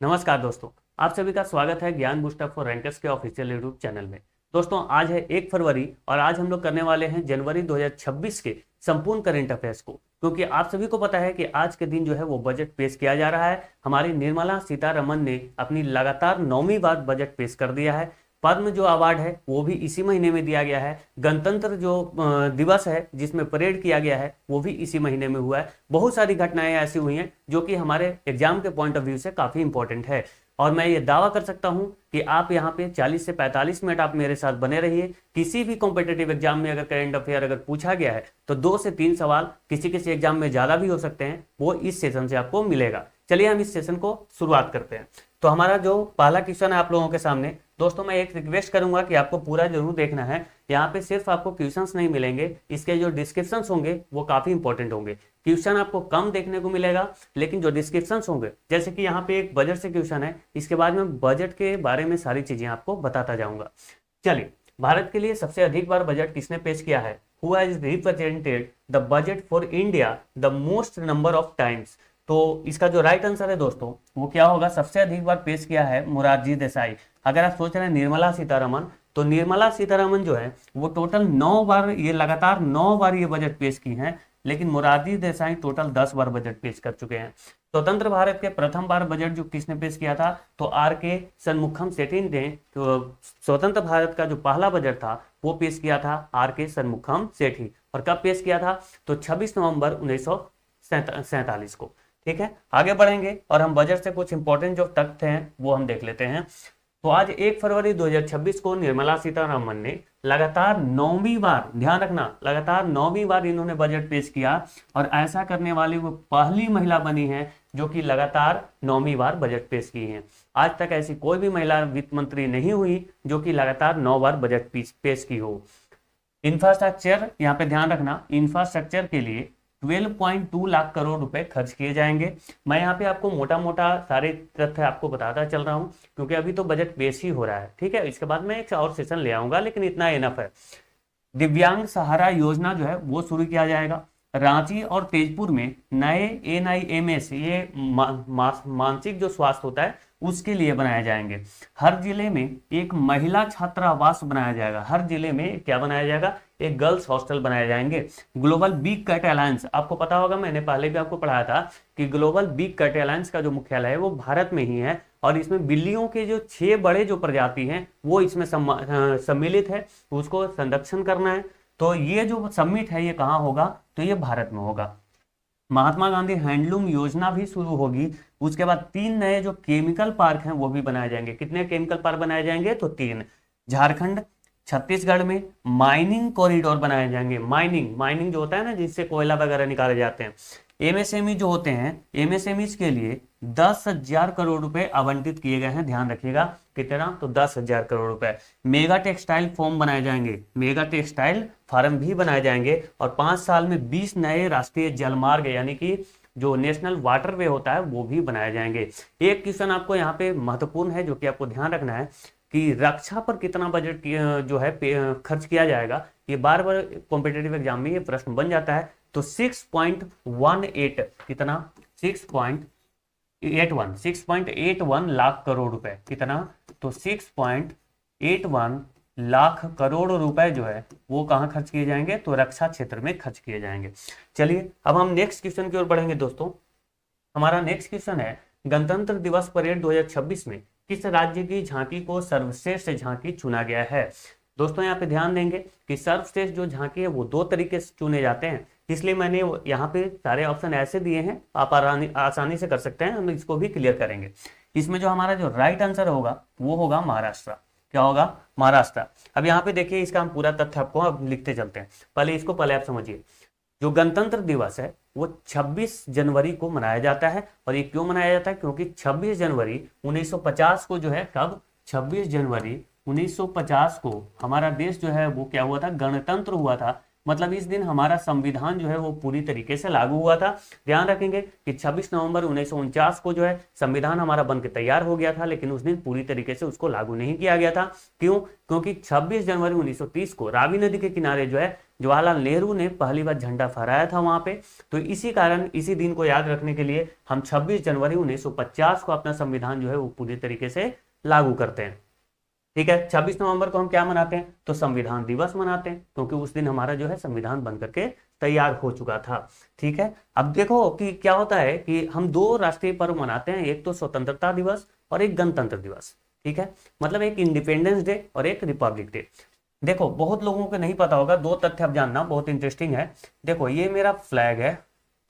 नमस्कार दोस्तों, आप सभी का स्वागत है ज्ञान बूस्टर फॉर रैंकर्स के ऑफिशियल यूट्यूब चैनल में। दोस्तों, आज है 1 फरवरी और आज हम लोग करने वाले हैं जनवरी 2026 के संपूर्ण करंट अफेयर्स को, क्योंकि आप सभी को पता है कि आज के दिन जो है वो बजट पेश किया जा रहा है। हमारी निर्मला सीतारमण ने अपनी लगातार 9वीं बार बजट पेश कर दिया है। पद्म जो अवार्ड है वो भी इसी महीने में दिया गया है। गणतंत्र जो दिवस है जिसमें परेड किया गया है वो भी इसी महीने में हुआ है। बहुत सारी घटनाएं ऐसी हुई हैं जो कि हमारे एग्जाम के पॉइंट ऑफ व्यू से काफी इंपॉर्टेंट है। और मैं ये दावा कर सकता हूं कि आप यहाँ पे 40 से 45 मिनट आप मेरे साथ बने रहिए। किसी भी कॉम्पिटेटिव एग्जाम में अगर करंट अफेयर अगर पूछा गया है तो 2 से 3 सवाल किसी किसी एग्जाम में ज्यादा भी हो सकते हैं, वो इस सेशन से आपको मिलेगा। चलिए हम इस सेशन को शुरुआत करते हैं। तो हमारा जो पहला क्वेश्चन है आप लोगों के सामने, दोस्तों मैं एक रिक्वेस्ट करूंगा कि आपको पूरा जरूर देखना है। यहाँ पे सिर्फ आपको क्वेश्चंस नहीं मिलेंगे, इसके जो डिस्क्रिप्शंस होंगे वो काफी इंपॉर्टेंट होंगे। क्वेश्चन आपको कम देखने को मिलेगा, लेकिन जो डिस्क्रिप्शंस होंगे, जैसे कि यहाँ पे एक बजट से क्वेश्चन है, इसके बाद में बजट के बारे में सारी चीजें आपको बताता जाऊंगा। चलिए, भारत के लिए सबसे अधिक बार बजट किसने पेश किया है? Who has represented the budget for India the most number of times? तो इसका जो राइट आंसर है दोस्तों वो क्या होगा? सबसे अधिक बार पेश किया है मोरारजी देसाई। अगर आप सोच रहे हैं निर्मला सीतारमण, तो निर्मला सीतारमण जो है वो टोटल 9 बार, ये लगातार 9 बार ये बजट पेश की हैं, लेकिन मोरारजी देसाई टोटल 10 बार बजट पेश कर चुके हैं। स्वतंत्र भारत के प्रथम बार बजट जो किसने पेश किया था? तो आर के शनमुखम सेठी ने। तो स्वतंत्र भारत का जो पहला बजट था वो पेश किया था आर के शनमुखम सेठी। और कब पेश किया था? तो 26 नवंबर 1947 को। ठीक है, आगे बढ़ेंगे और हम बजट से कुछ इंपॉर्टेंट जो तथ्य हैं वो हम देख लेते हैं। तो आज 1 फरवरी 2026 को निर्मला सीतारमण ने लगातार 9वीं बार, ध्यान रखना, लगातार 9वीं बार इन्होंने बजट पेश किया। और ऐसा करने वाली वो पहली महिला बनी है जो कि लगातार 9वीं बार बजट पेश की है। आज तक ऐसी कोई भी महिला वित्त मंत्री नहीं हुई जो कि लगातार 9 बार बजट पेश की हो। इंफ्रास्ट्रक्चर, यहाँ पे ध्यान रखना, इंफ्रास्ट्रक्चर के लिए 12.2 लाख करोड़ रुपए खर्च किए जाएंगे। मैं यहाँ पे आपको मोटा मोटा सारे तथ्य आपको बताता चल रहा हूँ, क्योंकि अभी तो बजट पेश ही हो रहा है। ठीक है, इसके बाद मैं एक और सेशन ले आऊंगा, लेकिन इतना इनफ है। दिव्यांग सहारा योजना जो है वो शुरू किया जाएगा। रांची और तेजपुर में नए NIMS, ये मानसिक जो स्वास्थ्य होता है उसके लिए बनाए जाएंगे। हर जिले में एक महिला छात्रावास बनाया जाएगा। हर जिले में क्या बनाया जाएगा? एक गर्ल्स हॉस्टल बनाए जाएंगे। ग्लोबल बिग कैट अलायंस, आपको पता होगा, मैंने पहले भी आपको पढ़ाया था कि ग्लोबल बिग कैट अलायंस का जो मुख्यालय है वो भारत में ही है। और इसमें बिल्लियों के जो 6 बड़े जो प्रजाति हैं वो इसमें सम्मिलित है, उसको संरक्षण करना है। तो ये जो समिट है ये कहाँ होगा? तो ये भारत में होगा। महात्मा गांधी हैंडलूम योजना भी शुरू होगी। उसके बाद 3 नए जो केमिकल पार्क हैं वो भी बनाए जाएंगे। कितने केमिकल पार्क बनाए जाएंगे? तो 3। झारखंड, छत्तीसगढ़ में माइनिंग कॉरिडोर बनाए जाएंगे। माइनिंग जो होता है ना, जिससे कोयला वगैरह निकाले जाते हैं। MSME जो होते हैं, MSMEs के लिए 10,000 करोड़ रुपए आवंटित किए गए हैं। ध्यान रखिएगा, कितना? तो 10,000 करोड़ रुपए। मेगा टेक्सटाइल फॉर्म बनाए जाएंगे, मेगा टेक्सटाइल फार्म भी बनाए जाएंगे। और 5 साल में 20 नए राष्ट्रीय जलमार्ग, यानी कि जो नेशनल वाटरवे होता है वो भी बनाए जाएंगे। एक क्वेश्चन आपको यहाँ पे महत्वपूर्ण है जो कि आपको ध्यान रखना है कि रक्षा पर कितना बजट जो है खर्च किया जाएगा। ये बार बार कॉम्पिटेटिव एग्जाम में ये प्रश्न बन जाता है। तो 6.18, कितना? 6.81 लाख करोड़ रुपए। कितना? तो 6.81 लाख करोड़ रुपए जो है वो कहाँ खर्च किए जाएंगे? तो रक्षा क्षेत्र में खर्च किए जाएंगे। चलिए अब हम नेक्स्ट क्वेश्चन की ओर बढ़ेंगे। दोस्तों, हमारा नेक्स्ट क्वेश्चन है, गणतंत्र दिवस परेड 2026 में किस राज्य की झांकी को सर्वश्रेष्ठ झांकी चुना गया है? दोस्तों यहाँ पे ध्यान देंगे कि सर्वश्रेष्ठ जो झांकी है वो 2 तरीके से चुने जाते हैं, इसलिए मैंने यहाँ पे सारे ऑप्शन ऐसे दिए हैं, आप आसानी से कर सकते हैं। हम इसको भी क्लियर करेंगे। इसमें जो हमारा जो राइट आंसर होगा वो होगा महाराष्ट्र। क्या होगा? महाराष्ट्र। अब यहाँ पे देखिए, इसका हम पूरा तथ्य आपको अब लिखते चलते हैं। पहले आप समझिए। जो गणतंत्र दिवस है वो 26 जनवरी को मनाया जाता है। और ये क्यों मनाया जाता है? क्योंकि 26 जनवरी 1950 को जो है, कब? 26 जनवरी 1950 को हमारा देश जो है वो क्या हुआ था? गणतंत्र हुआ था। मतलब इस दिन हमारा संविधान जो है वो पूरी तरीके से लागू हुआ था। ध्यान रखेंगे कि 26 नवंबर 1949 को जो है संविधान हमारा बनकर तैयार हो गया था, लेकिन उस दिन पूरी तरीके से उसको लागू नहीं किया गया था। क्यों? क्योंकि 26 जनवरी 1930 को रावी नदी के किनारे जो है जवाहरलाल नेहरू ने पहली बार झंडा फहराया था वहां पे। तो इसी कारण इसी दिन को याद रखने के लिए हम 26 जनवरी 1950 को अपना संविधान जो है वो पूरी तरीके से लागू करते हैं। ठीक है, 26 नवंबर को हम क्या मनाते हैं, तो संविधान दिवस मनाते हैं, क्योंकि उस दिन हमारा जो है संविधान बन करके तैयार हो चुका था। ठीक है, अब देखो कि क्या होता है कि हम दो राष्ट्रीय पर्व मनाते हैं, एक तो स्वतंत्रता दिवस और एक गणतंत्र दिवस। ठीक है, मतलब एक इंडिपेंडेंस डे और एक रिपब्लिक डे। देखो बहुत लोगों को नहीं पता होगा, दो तथ्य आप जानना बहुत इंटरेस्टिंग है। देखो ये मेरा फ्लैग है,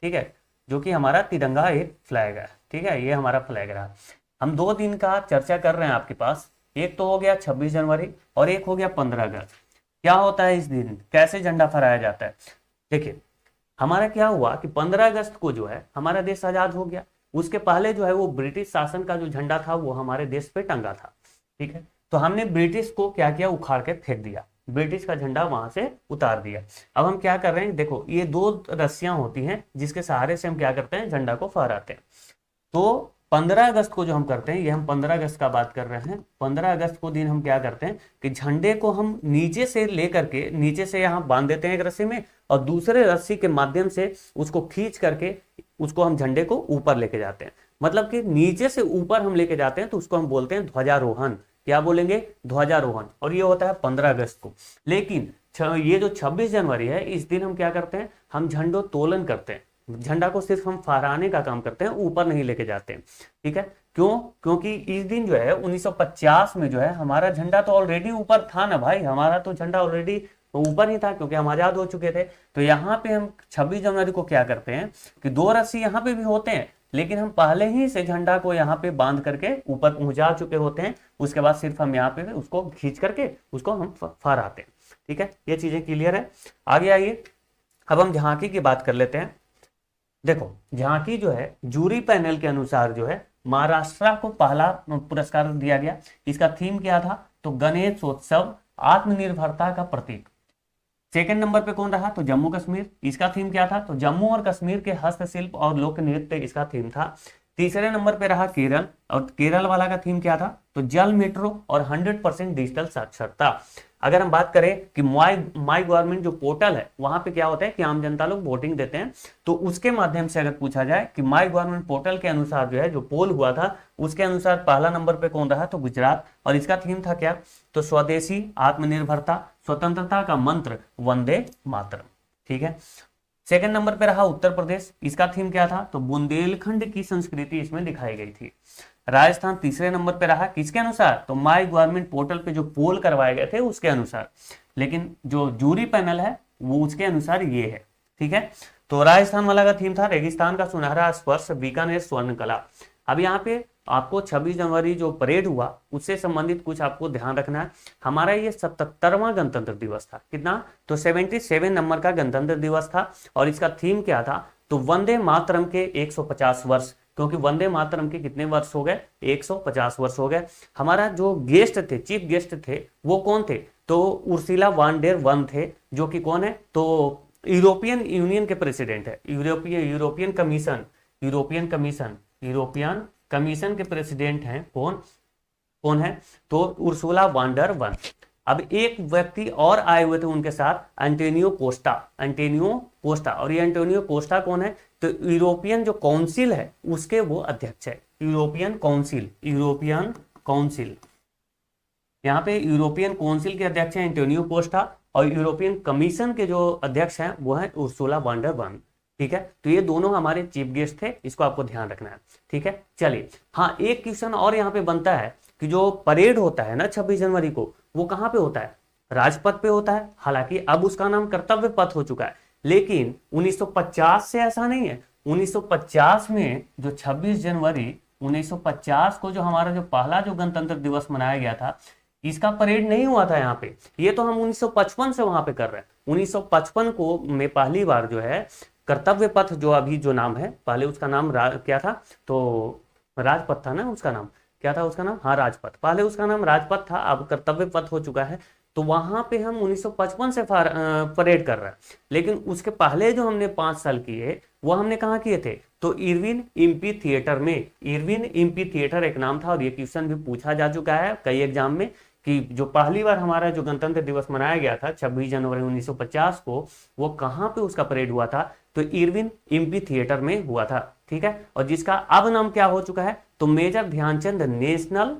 ठीक है, जो कि हमारा तिरंगा एक फ्लैग है। ठीक है, ये हमारा फ्लैग रहा। हम दो दिन का चर्चा कर रहे हैं आपके पास, एक तो हो गया 26 जनवरी और एक हो गया 15 अगस्त। क्या होता है इस दिन, कैसे झंडा फहराया जाता है? देखिए हमारा क्या हुआ कि 15 अगस्त को जो है हमारा देश आजाद हो गया। उसके पहले जो है वो ब्रिटिश शासन का जो झंडा था वो हमारे देश पे टंगा था। ठीक है, तो हमने ब्रिटिश को क्या किया, उखाड़ के फेंक दिया, ब्रिटिश का झंडा वहां से उतार दिया। अब हम क्या कर रहे हैं, देखो ये दो रस्सियां होती हैं जिसके सहारे से हम क्या करते हैं, झंडा को फहराते हैं। तो 15 अगस्त को जो हम करते हैं, ये हम 15 अगस्त का बात कर रहे हैं, 15 अगस्त को दिन हम क्या करते हैं कि झंडे को हम नीचे से लेकर के नीचे से यहाँ बांध देते हैं एक रस्सी में, और दूसरे रस्सी के माध्यम से उसको खींच करके उसको हम झंडे को ऊपर लेके जाते हैं। मतलब कि नीचे से ऊपर हम लेके जाते हैं, तो उसको हम बोलते हैं ध्वजारोहण। क्या बोलेंगे, ध्वजारोहण। और ये होता है 15 अगस्त को। लेकिन ये जो 26 जनवरी है, इस दिन हम क्या करते हैं, हम झंडोत्तोलन करते हैं। झंडा को सिर्फ हम फहराने का काम करते हैं, ऊपर नहीं लेके जाते हैं। ठीक है, क्यों? क्योंकि इस दिन जो है 1950 में जो है हमारा झंडा तो ऑलरेडी ऊपर था ना भाई, हमारा तो झंडा ऑलरेडी ऊपर ही था, क्योंकि हम आजाद हो चुके थे। तो यहाँ पे हम 26 जनवरी को क्या करते हैं कि दो रस्सी यहाँ पे भी होते हैं, लेकिन हम पहले ही से झंडा को यहाँ पे बांध करके ऊपर पहुंचा चुके होते हैं। उसके बाद सिर्फ हम यहाँ पे उसको खींच करके उसको हम फहराते हैं। ठीक है, ये चीजें क्लियर है। आगे आइए, अब हम झांकी की बात कर लेते हैं। देखो झांकी जो है जूरी पैनल के अनुसार जो है महाराष्ट्र को पहला पुरस्कार दिया गया। इसका थीम क्या था, तो गणेशोत्सव आत्मनिर्भरता का प्रतीक। सेकंड नंबर पे कौन रहा, तो जम्मू कश्मीर। इसका थीम क्या था, तो जम्मू और कश्मीर के हस्तशिल्प और लोक नृत्य इसका थीम था। तीसरे नंबर पे रहा केरल, और केरल वाला का थीम क्या था, तो जल मेट्रो और 100% डिजिटल साक्षरता। अगर हम बात करें कि माई गवर्नमेंट जो पोर्टल है, वहां पे क्या होता है कि आम जनता लोग वोटिंग देते हैं, तो उसके माध्यम से अगर पूछा जाए कि माई गवर्नमेंट पोर्टल के अनुसार जो है जो पोल हुआ था, उसके अनुसार पहला नंबर पे कौन रहा, तो गुजरात। और इसका थीम था क्या, तो स्वदेशी, आत्मनिर्भरता, स्वतंत्रता का मंत्र, वंदे मातरम। ठीक है, सेकंड नंबर पे रहा उत्तर प्रदेश। इसका थीम क्या था, तो बुंदेलखंड की संस्कृति इसमें दिखाई गई थी। राजस्थान तीसरे नंबर पे रहा, किसके अनुसार, तो माई गवर्नमेंट पोर्टल पे जो पोल करवाए गए थे उसके अनुसार। लेकिन जो जूरी पैनल है वो उसके अनुसार ये है। ठीक है, तो राजस्थान वाला का थीम था रेगिस्तान का सुनहरा स्पर्श, बीकानेर स्वर्ण कला। अब यहाँ पे आपको 26 जनवरी जो परेड हुआ उससे संबंधित कुछ आपको ध्यान रखना है। हमारा ये 77वां गणतंत्र दिवस था। कितना, तो 77 नंबर का गणतंत्र दिवस था। और इसका थीम क्या था, तो वंदे मातरम के 150 वर्ष, क्योंकि वंदे मातरम के कितने वर्ष हो गए, 150 वर्ष हो गए। हमारा जो गेस्ट थे, चीफ गेस्ट थे, वो कौन थे, तो उर्सुला वॉन डेर वन थे, जो कि कौन है, तो यूरोपियन यूनियन के प्रेसिडेंट है। यूरोपियन कमीशन के प्रेसिडेंट हैं। कौन है, तो उर्सुला वॉन डेर वन। अब एक व्यक्ति और आए हुए थे उनके साथ, एंटोनियो कोस्टा। और ये एंटोनियो कोस्टा कौन है, तो यूरोपियन जो काउंसिल है उसके वो अध्यक्ष है। यूरोपियन काउंसिल, यहाँ पे यूरोपियन काउंसिल के अध्यक्ष हैं एंटोनियो कोस्टा, और यूरोपियन कमीशन के जो अध्यक्ष हैं वो है उर्सुला वॉन डेर वन। ठीक है, तो ये दोनों हमारे चीफ गेस्ट थे, इसको आपको ध्यान रखना है। ठीक है, चलिए, हाँ एक क्वेश्चन और यहाँ पे बनता है कि जो परेड होता है ना 26 जनवरी को, वो कहाँ पे होता है, राजपथ पे होता है। हालांकि अब उसका नाम कर्तव्य पथ हो चुका है, लेकिन 1950 से ऐसा नहीं है। 1950 में जो 26 जनवरी 1950 को जो हमारा जो पहला जो गणतंत्र दिवस मनाया गया था, इसका परेड नहीं हुआ था यहाँ पे। ये तो हम 1955 से वहां पे कर रहे हैं। 1955 को में पहली बार जो है कर्तव्य पथ, जो अभी जो नाम है, पहले उसका नाम क्या था, तो राजपथ था ना, उसका नाम क्या था, उसका नाम, हाँ राजपथ। पहले उसका नाम राजपथ था, अब कर्तव्य पथ हो चुका है। तो वहां पे हम 1955 से परेड कर रहे हैं। लेकिन उसके पहले जो हमने 5 साल किए वो हमने कहाँ किए थे, तो इरविन इम्पी थिएटर में। इरविन इम्पी थिएटर एक नाम था, और ये क्वेश्चन भी पूछा जा चुका है कई एग्जाम में कि जो पहली बार हमारा जो गणतंत्र दिवस मनाया गया था 26 जनवरी 1950 को, वो कहाँ पे उसका परेड हुआ था, तो इरविन एम्फी थिएटर में हुआ था। ठीक है, और जिसका अब नाम क्या हो चुका है, तो major Dhyan Chand national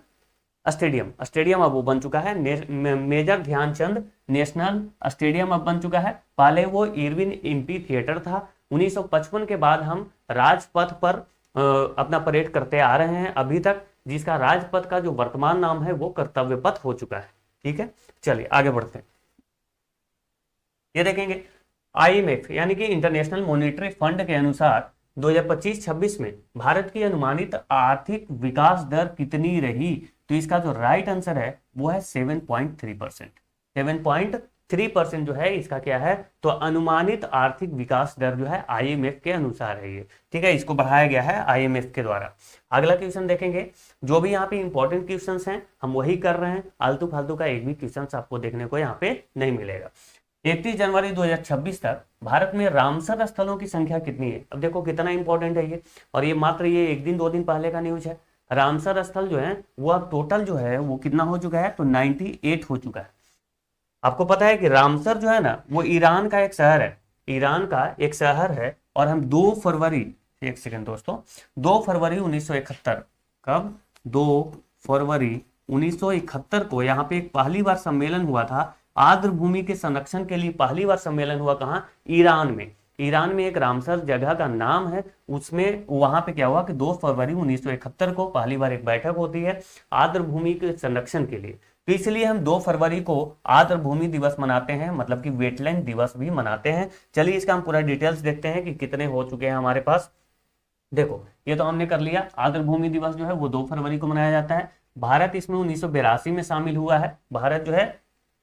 stadium, stadium अब वो बन चुका है, मेजर ध्यानचंद नेशनल स्टेडियम अब बन चुका है। पहले वो इरविन एम्फी थिएटर था। 1955 के बाद हम राजपथ पर अपना परेड करते आ रहे हैं अभी तक, जिसका राजपथ का जो वर्तमान नाम है वो कर्तव्य पथ हो चुका है। ठीक है, चलिए आगे बढ़ते हैं। ये देखेंगे IMF यानी कि इंटरनेशनल मॉनिटरी फंड के अनुसार 2025-26 में भारत की अनुमानित आर्थिक विकास दर कितनी रही, तो इसका जो राइट आंसर है वो है 7.3%। 7.3% जो है इसका क्या है, तो अनुमानित आर्थिक विकास दर जो है IMF के अनुसार है ये। ठीक है, इसको बढ़ाया गया है IMF के द्वारा। अगला क्वेश्चन देखेंगे, जो भी यहाँ पे इंपॉर्टेंट क्वेश्चंस हैं हम वही कर रहे हैं, आलतू फालतू का एक भी क्वेश्चन आपको देखने को यहाँ पे नहीं मिलेगा। 31 जनवरी 2026 तक भारत में रामसर स्थलों की संख्या कितनी है। अब देखो कितना इंपॉर्टेंट है ये, और ये मात्र ये एक दिन दो दिन पहले का न्यूज है। रामसर स्थल जो है वो अब टोटल जो है वो कितना हो चुका है, तो 98 हो चुका है। आपको पता है कि रामसर जो है ना वो ईरान का एक शहर है, ईरान का एक शहर है। और हम 2 फरवरी, एक सेकंड दोस्तों, 2 फरवरी 1971, कब, 2 फरवरी 1971 को यहाँ पे एक पहली बार सम्मेलन हुआ था, आर्द्र भूमि के संरक्षण के लिए पहली बार सम्मेलन हुआ। कहाँ, ईरान में। ईरान में एक रामसर जगह का नाम है, उसमें वहां पे क्या हुआ कि 2 फरवरी 1971 को पहली बार एक बैठक होती है आर्द्र भूमि के संरक्षण के लिए। तो इसलिए हम 2 फरवरी को आर्द्र भूमि दिवस मनाते हैं, मतलब कि वेटलैंड दिवस भी मनाते हैं। चलिए इसका हम पूरा डिटेल्स देखते हैं कि कितने हो चुके हैं हमारे पास। देखो ये तो हमने कर लिया, आर्द्र भूमि दिवस जो है वो 2 फरवरी को मनाया जाता है। भारत इसमें 1982 में शामिल हुआ है। भारत जो है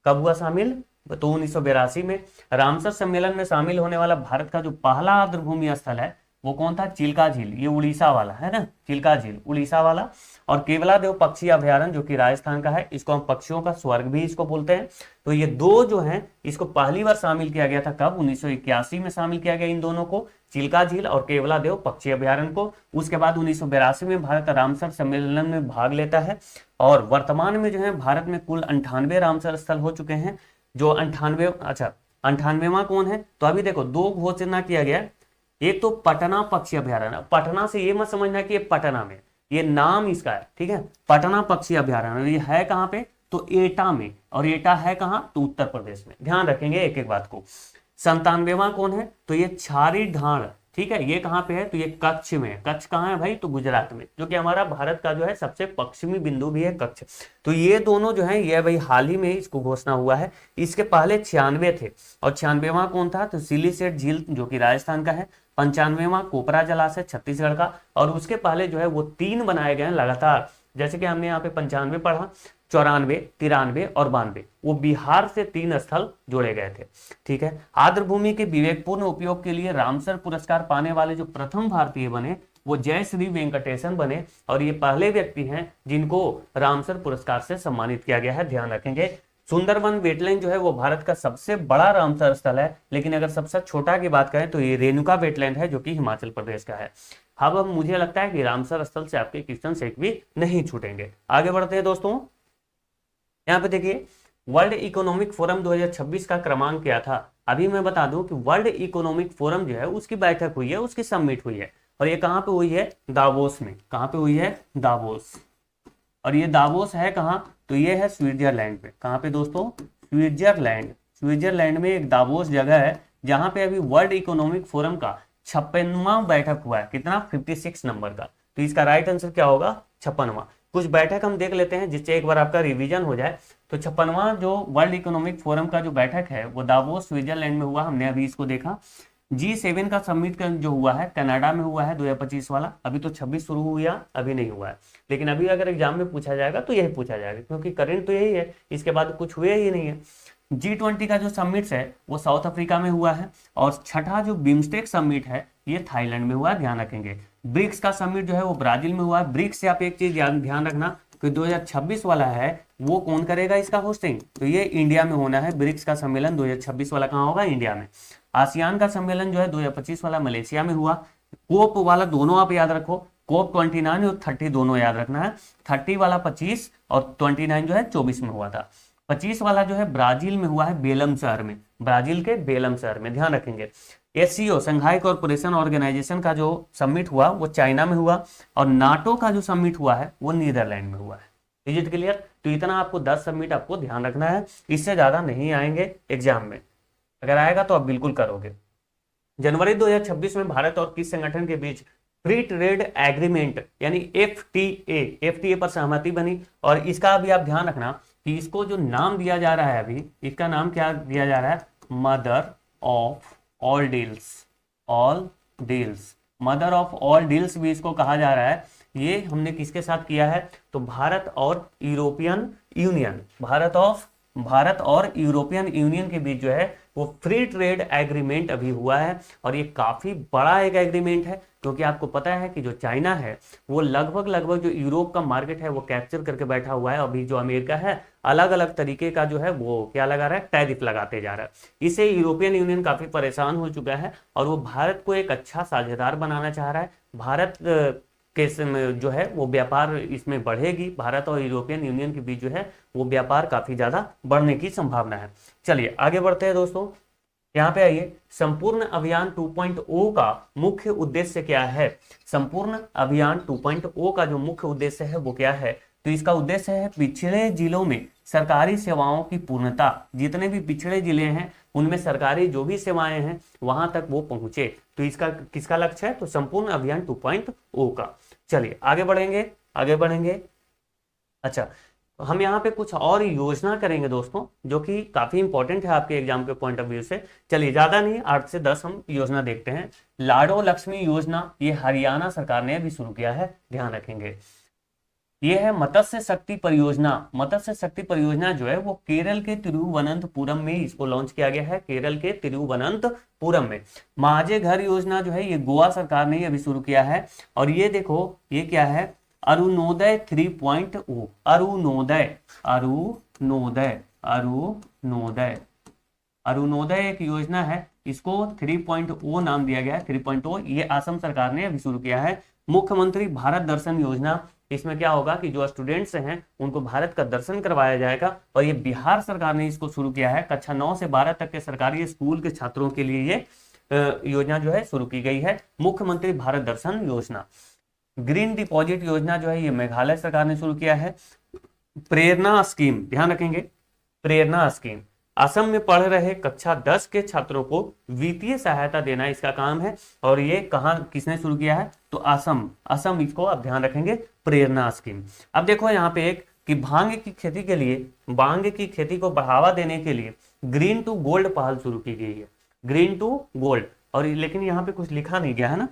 कब हुआ शामिल, तो 1982 में। रामसर सम्मेलन में शामिल होने वाला भारत का जो पहला आर्द्र भूमि स्थल है वो कौन था, चिल्का झील, ये उड़ीसा वाला है ना, चिल्का झील उड़ीसा वाला। और केवलादेव पक्षी अभयारण्य जो कि राजस्थान का है, इसको हम पक्षियों का स्वर्ग भी इसको बोलते हैं। तो ये दो जो हैं इसको पहली बार शामिल किया गया था, कब, 1981 में शामिल किया गया इन दोनों को, चिल्का झील और केवलादेव पक्षी अभयारण्य को। उसके बाद 1982 में भारत रामसर सम्मेलन में भाग लेता है। और वर्तमान में जो है भारत में कुल 98 रामसर स्थल हो चुके हैं। जो 98वां कौन है, तो अभी देखो 2 घोषणा किया गया। एक तो पटना पक्षी अभयारण्य, पटना से ये मत समझना कि ये पटना में, ये नाम इसका है, ठीक है। पटना पक्षी अभयारण्य ये है कहाँ पे, तो एटा में, और एटा है कहाँ, तो उत्तर प्रदेश में। ध्यान रखेंगे एक एक बात को। 97वां कौन है, तो ये छारी ढाण, ठीक है, ये कहाँ पे है, तो ये कच्छ में। कच्छ कहाँ है भाई, तो गुजरात में, जो कि हमारा भारत का जो है सबसे पश्चिमी बिंदु भी है कच्छ। तो ये दोनों जो है ये भाई हाल ही में इसको घोषणा हुआ है। इसके पहले 96 थे, और 96वां कौन था, तो सिलीसेट झील जो कि राजस्थान का है। 95वां कोपरा जलाशय छत्तीसगढ़ का। और उसके पहले जो है वो 3 बनाए गए हैं लगातार, जैसे कि हमने यहाँ पे 95 पढ़ा, 94, 93 और 92, वो बिहार से 3 स्थल जोड़े गए थे, ठीक है। आर्द्र भूमि के विवेकपूर्ण उपयोग के लिए रामसर पुरस्कार पाने वाले जो प्रथम भारतीय बने वो जय श्री वेंकटेशन बने, और ये पहले व्यक्ति हैं जिनको रामसर पुरस्कार से सम्मानित किया गया है। ध्यान रखेंगे। सुंदरवन वेटलैंड जो है वो भारत का सबसे बड़ा रामसर स्थल है, लेकिन अगर सबसे छोटा की बात करें तो ये रेणुका वेटलैंड है जो कि हिमाचल प्रदेश का है। अब मुझे लगता है कि रामसर स्थल से आपके क्वेश्चन एक भी नहीं छूटेंगे। आगे बढ़ते हैं दोस्तों। यहाँ पे देखिए वर्ल्ड इकोनॉमिक फोरम 2026 का क्रमांक क्या था। अभी मैं बता दूं कि वर्ल्ड इकोनॉमिक फोरम जो है उसकी बैठक हुई है, उसकी समिट हुई है, और ये कहाँ पे हुई है, दावोस में। कहाँ पे हुई है, दावोस। और ये दावोस है कहाँ, तो ये है स्विट्जरलैंड पे। कहाँ पे दोस्तों, स्विट्जरलैंड। स्विट्जरलैंड में एक दावोस जगह है जहाँ पे अभी वर्ल्ड इकोनॉमिक फोरम का 56वां बैठक हुआ है। कितना, 56 नंबर का। तो इसका राइट आंसर क्या होगा, 56वां। कुछ बैठक हम देख लेते हैं जिससे एक बार आपका रिवीजन हो जाए। तो 56वां जो वर्ल्ड इकोनॉमिक फोरम का जो बैठक है वो दावोस स्विट्जरलैंड में हुआ, हमने अभी इसको देखा। G7 का समिट का जो हुआ है कनाडा में हुआ है 2025 वाला। अभी तो 26 शुरू हुआ, अभी नहीं हुआ है, लेकिन अभी अगर एग्जाम में पूछा जाएगा तो यही पूछा जाएगा, क्योंकि करंट तो यही है, इसके बाद कुछ हुए ही नहीं है। G20 का जो समिट है वो साउथ अफ्रीका में हुआ है, और छठा जो बिम्स्टेक समिट है ये थाईलैंड में हुआ है। ध्यान रखेंगे। ब्रिक्स का समिट जो है वो ब्राजील में हुआ है। ब्रिक्स से आप एक चीज ध्यान रखना कि 2026 वाला है वो कौन करेगा इसका होस्टिंग, तो ये इंडिया में होना है। ब्रिक्स का सम्मेलन 2026 वाला कहाँ होगा, इंडिया में। आसियान का सम्मेलन जो है 2025 वाला मलेशिया में हुआ। कोप वाला दोनों आप याद रखो, COP 29 और 30 दोनों याद रखना है। 30 वाला 25 और 29 जो है 24 में हुआ था। 25 वाला जो है ब्राजील में हुआ है, बेलम शहर में, ब्राजील के बेलम शहर में, ध्यान रखेंगे। एससीओ संघाई कॉर्पोरेशन ऑर्गेनाइजेशन का जो समिट हुआ वो चाइना में हुआ, और नाटो का जो समिट हुआ है वो नीदरलैंड में हुआ है। Is it clear? तो इतना आपको 10 समिट आपको ध्यान रखना है, इससे ज्यादा नहीं आएंगे एग्जाम में, अगर आएगा तो आप बिल्कुल करोगे। जनवरी 2026 में भारत और किस संगठन के बीच फ्री ट्रेड एग्रीमेंट यानी एफटीए पर सहमति बनी? और इसका भी आप ध्यान रखना कि इसको जो नाम दिया जा रहा है अभी, इसका नाम क्या दिया जा रहा है? Mother of all deals, mother of all deals भी इसको कहा जा रहा है। ये हमने किसके साथ किया है? तो भारत और यूरोपियन यूनियन, भारत और यूरोपियन यूनियन के बीच जो है वो फ्री ट्रेड एग्रीमेंट अभी हुआ है, और ये काफी बड़ा एक एग्रीमेंट है, क्योंकि आपको पता है कि जो चाइना है वो लगभग जो यूरोप का मार्केट है वो कैप्चर करके बैठा हुआ है। अभी जो अमेरिका है अलग अलग तरीके का जो है वो क्या लगा रहा है? टैरिफ लगाते जा रहा है। इससे यूरोपियन यूनियन काफी परेशान हो चुका है, और वो भारत को एक अच्छा साझेदार बनाना चाह रहा है। भारत के जो है वो व्यापार इसमें बढ़ेगी, भारत और यूरोपियन यूनियन के बीच जो है वो व्यापार काफी ज्यादा बढ़ने की संभावना है। चलिए आगे बढ़ते हैं दोस्तों, यहाँ पे आइए। संपूर्ण अभियान 2.0 का मुख्य उद्देश्य क्या है? संपूर्ण अभियान 2.0 का जो मुख्य उद्देश्य है वो क्या है? तो इसका उद्देश्य है पिछड़े जिलों में सरकारी सेवाओं की पूर्णता, जितने भी पिछड़े जिले हैं उनमें सरकारी जो भी सेवाएं हैं वहां तक वो पहुंचे। तो इसका किसका लक्ष्य है? तो संपूर्ण अभियान 2.0 का। चलिए आगे बढ़ेंगे। अच्छा, हम यहाँ पे कुछ और योजना करेंगे दोस्तों, जो कि काफी इंपॉर्टेंट है आपके एग्जाम के पॉइंट ऑफ व्यू से। चलिए ज्यादा नहीं, 8 से 10 हम योजना देखते हैं। लाडो लक्ष्मी योजना, ये हरियाणा सरकार ने अभी शुरू किया है, ध्यान रखेंगे। ये है मत्स्य शक्ति परियोजना। मत्स्य शक्ति परियोजना जो है वो केरल के तिरुवनंतपुरम में इसको लॉन्च किया गया है, केरल के तिरुवनंतपुरम में। माझे घर योजना जो है ये गोवा सरकार ने अभी शुरू किया है, और ये देखो ये क्या है? अरुणोदय 3.0, अरुणोदय एक योजना है, इसको 3.0 नाम दिया गया है। 3.0 ये असम सरकार ने अभी शुरू किया है। मुख्यमंत्री भारत दर्शन योजना, इसमें क्या होगा कि जो स्टूडेंट्स हैं उनको भारत का दर्शन करवाया जाएगा, और ये बिहार सरकार ने इसको शुरू किया है। कक्षा 9 से 12 तक के सरकारी स्कूल के छात्रों के लिए ये योजना जो है शुरू की गई है, मुख्यमंत्री भारत दर्शन योजना। ग्रीन डिपॉजिट योजना जो है ये मेघालय सरकार ने शुरू किया है। प्रेरणा स्कीम, ध्यान रखेंगे, प्रेरणा स्कीम असम में पढ़ रहे कक्षा 10 के छात्रों को वित्तीय सहायता देना इसका काम है, और ये कहां किसने शुरू किया है? तो असम इसको आप ध्यान रखेंगे, प्रेरणा स्कीम। अब देखो यहाँ पे एक कि भांग की खेती के लिए, भांग की खेती को बढ़ावा देने के लिए ग्रीन टू गोल्ड पहल शुरू की गई है, ग्रीन टू गोल्ड। और लेकिन यहाँ पे कुछ लिखा नहीं गया है ना,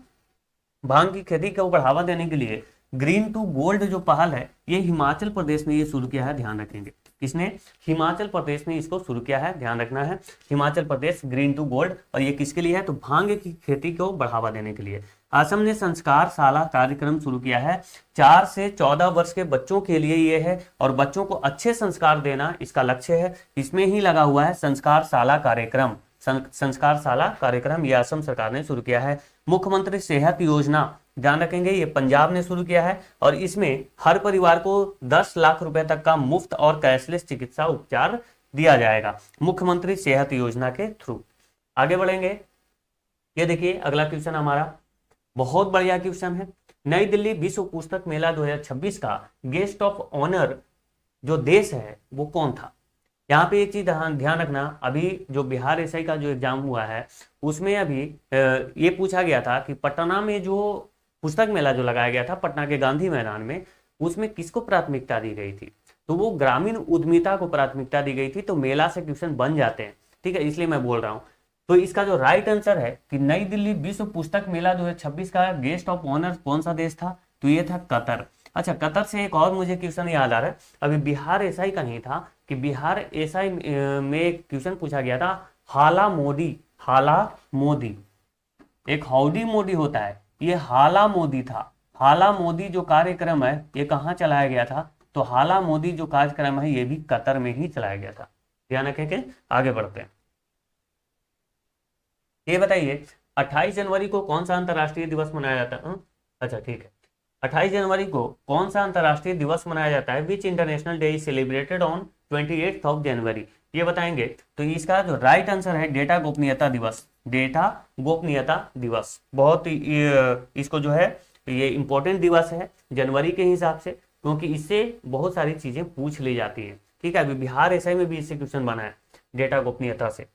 भांग की खेती को बढ़ावा देने के लिए ग्रीन टू गोल्ड जो पहल है ये हिमाचल प्रदेश में ये शुरू किया है, ध्यान रखेंगे। किसने? हिमाचल प्रदेश ने इसको शुरू किया है, ध्यान रखना है, Himachal Pradesh green to gold. और ये किसके लिए है? तो भांग की खेती को बढ़ावा देने के लिए। असम ने संस्कार शाला कार्यक्रम शुरू किया है, 4 से 14 वर्ष के बच्चों के लिए ये है, और बच्चों को अच्छे संस्कार देना इसका लक्ष्य है। इसमें ही लगा हुआ है संस्कार शाला कार्यक्रम, संस्कार शाला कार्यक्रम ये असम सरकार ने शुरू किया है। मुख्यमंत्री सेहत योजना, ध्यान रखेंगे, ये पंजाब ने शुरू किया है, और इसमें हर परिवार को 10 लाख रुपए तक का मुफ्त और कैशलेस चिकित्सा उपचार दिया जाएगा, मुख्यमंत्री सेहत योजना के थ्रू। आगे बढ़ेंगे, ये देखिए अगला क्वेश्चन हमारा बहुत बढ़िया क्वेश्चन है। नई दिल्ली विश्व पुस्तक मेला 2026 का गेस्ट ऑफ ऑनर जो देश है वो कौन था? यहाँ पे एक चीज ध्यान रखना, अभी जो बिहार एसआई का जो एग्जाम हुआ है उसमें अभी ये पूछा गया था कि पटना में जो पुस्तक मेला जो लगाया गया था पटना के गांधी मैदान में, उसमें किसको प्राथमिकता दी गई थी? तो वो ग्रामीण उद्यमिता को प्राथमिकता दी गई थी। तो मेला से क्वेश्चन बन जाते हैं, ठीक है, इसलिए मैं बोल रहा हूँ। तो इसका जो राइट आंसर है कि नई दिल्ली विश्व पुस्तक मेला 2026 का गेस्ट ऑफ ऑनर कौन सा देश था? तो ये था कतर। अच्छा, कतर से एक और मुझे क्वेश्चन याद आ रहा है, अभी बिहार एसआई का ही था कि बिहार एसआई में एक क्वेश्चन पूछा गया था, हाला मोदी, एक हाउडी मोदी होता है, ये हाला मोदी था। हाला मोदी जो कार्यक्रम है ये कहाँ चलाया गया था? तो हाला मोदी जो कार्यक्रम है ये भी कतर में ही चलाया गया था, ध्यान रखेंगे। आगे बढ़ते हैं, ये बताइए 28 जनवरी को कौन सा अंतरराष्ट्रीय दिवस मनाया जाता है? अच्छा ठीक है, 28 जनवरी को कौन सा अंतर्राष्ट्रीय दिवस मनाया जाता है? विच international day is celebrated on 28th of January? ये बताएंगे तो इसका जो राइट आंसर है डेटा गोपनीयता दिवस। डेटा गोपनीयता दिवस बहुत इसको जो है ये इंपॉर्टेंट दिवस है जनवरी के हिसाब से, क्योंकि इससे बहुत सारी चीजें पूछ ली जाती हैं। ठीक है, अभी बिहार एसआई में भी इससे क्वेश्चन बना है डेटा गोपनीयता से।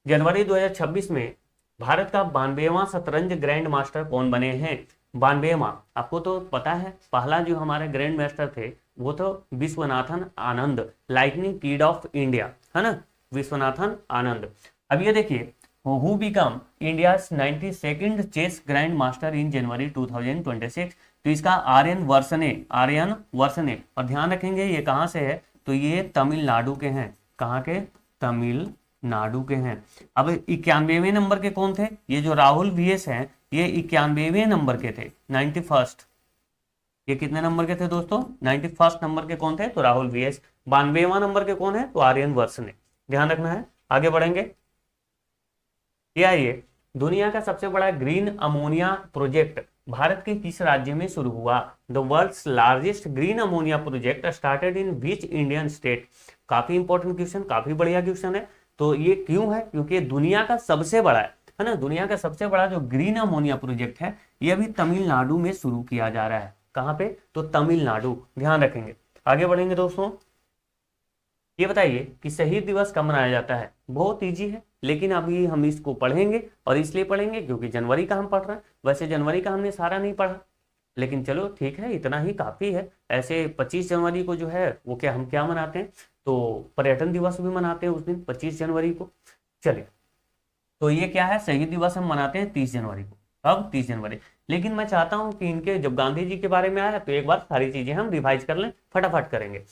जनवरी 2026 में भारत का 92वां शतरंज ग्रैंड मास्टर कौन बने हैं? 92वां, आपको तो पता है पहला जो हमारे ग्रैंड मास्टर थे वो तो Viswanathan Anand, lightning kid of India, है ना, विश्वनाथन आनंद। अब ये देखिए, who become India's 92nd chess grand master in January 2026? तो इसका आर्यन वर्सने, आर्यन वर्सने। और ध्यान रखेंगे ये कहाँ से है, तो ये तमिलनाडु के हैं। कहाँ के? तमिलनाडु के हैं। अब 91वें नंबर के कौन थे? ये जो राहुल वीएस हैं ये 91वें नंबर के थे, 91st। ये कितने नंबर के थे दोस्तों? 91st नंबर के कौन थे? तो राहुल वीएस। 92वां नंबर के कौन है? तो आर्यन वर्सने। ध्यान रखना है। आगे बढ़ेंगे। ये दुनिया का सबसे बड़ा ग्रीन अमोनिया प्रोजेक्ट भारत के किस राज्य में शुरू हुआ? The world's largest green ammonia project started in which Indian state? काफी इंपॉर्टेंट क्वेश्चन, काफी बढ़िया क्वेश्चन है। तो ये क्यों है? क्योंकि दुनिया का सबसे बड़ा है ना, दुनिया का सबसे बड़ा जो ग्रीन अमोनिया प्रोजेक्ट है ये अभी तमिलनाडु में शुरू किया जा रहा है। कहाँ पे? तो तमिलनाडु। ध्यान रखेंगे। आगे बढ़ेंगे दोस्तों। ये बताइए कि शहीद दिवस कब मनाया जाता है? बहुत इजी है, लेकिन अभी हम इसको पढ़ेंगे और इसलिए पढ़ेंगे क्योंकि जनवरी का हम पढ़ रहे हैं। वैसे जनवरी का हमने सारा नहीं पढ़ा, लेकिन चलो ठीक है, इतना ही काफी है। ऐसे 25 जनवरी को जो है वो हम क्या मनाते हैं? तो पर्यटन दिवस भी मनाते हैं उस दिन 25 जनवरी को। चलिए, तो ये क्या है? शहीद दिवस हम मनाते हैं 30 जनवरी को। अब 30 जनवरी, लेकिन मैं चाहता हूं कि इनके जब गांधी जी के बारे में आया तो एक बार सारी चीजें हम रिवाइज कर लें, फटाफट करेंगे।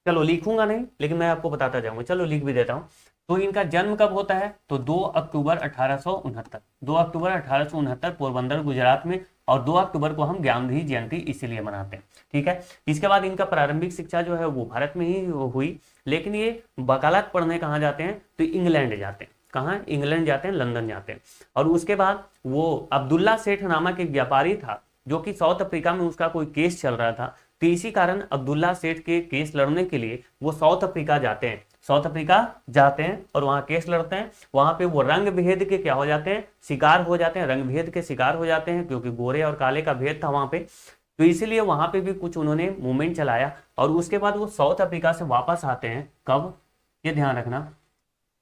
चलो, लिखूंगा नहीं लेकिन मैं आपको बताता जाऊंगा। चलो लिख भी देता हूँ। तो इनका जन्म कब होता है? तो 2 अक्टूबर 1869। 2 अक्टूबर 1869 पोरबंदर गुजरात में। और 2 अक्टूबर को हम गांधी जयंती इसीलिए मनाते हैं। ठीक है। इसके बाद इनका प्रारंभिक शिक्षा जो है वो भारत में ही हुई, लेकिन ये वकालत पढ़ने कहाँ जाते हैं? तो इंग्लैंड जाते हैं। कहाँ? इंग्लैंड जाते हैं, लंदन जाते हैं। और उसके बाद वो अब्दुल्ला सेठ नामक एक व्यापारी था जो कि साउथ अफ्रीका में उसका कोई केस चल रहा था। तो इसी कारण अब्दुल्ला सेठ के केस लड़ने के लिए वो साउथ अफ्रीका जाते हैं। साउथ अफ्रीका जाते हैं और वहां केस लड़ते हैं। वहां पे वो रंग भेद के क्या हो जाते हैं? शिकार हो जाते हैं, रंग भेद के शिकार हो जाते हैं, क्योंकि गोरे और काले का भेद था वहां पे। तो इसीलिए वहां पे भी कुछ उन्होंने मूवमेंट चलाया। और उसके बाद वो साउथ अफ्रीका से वापस आते हैं। कब? ये ध्यान रखना,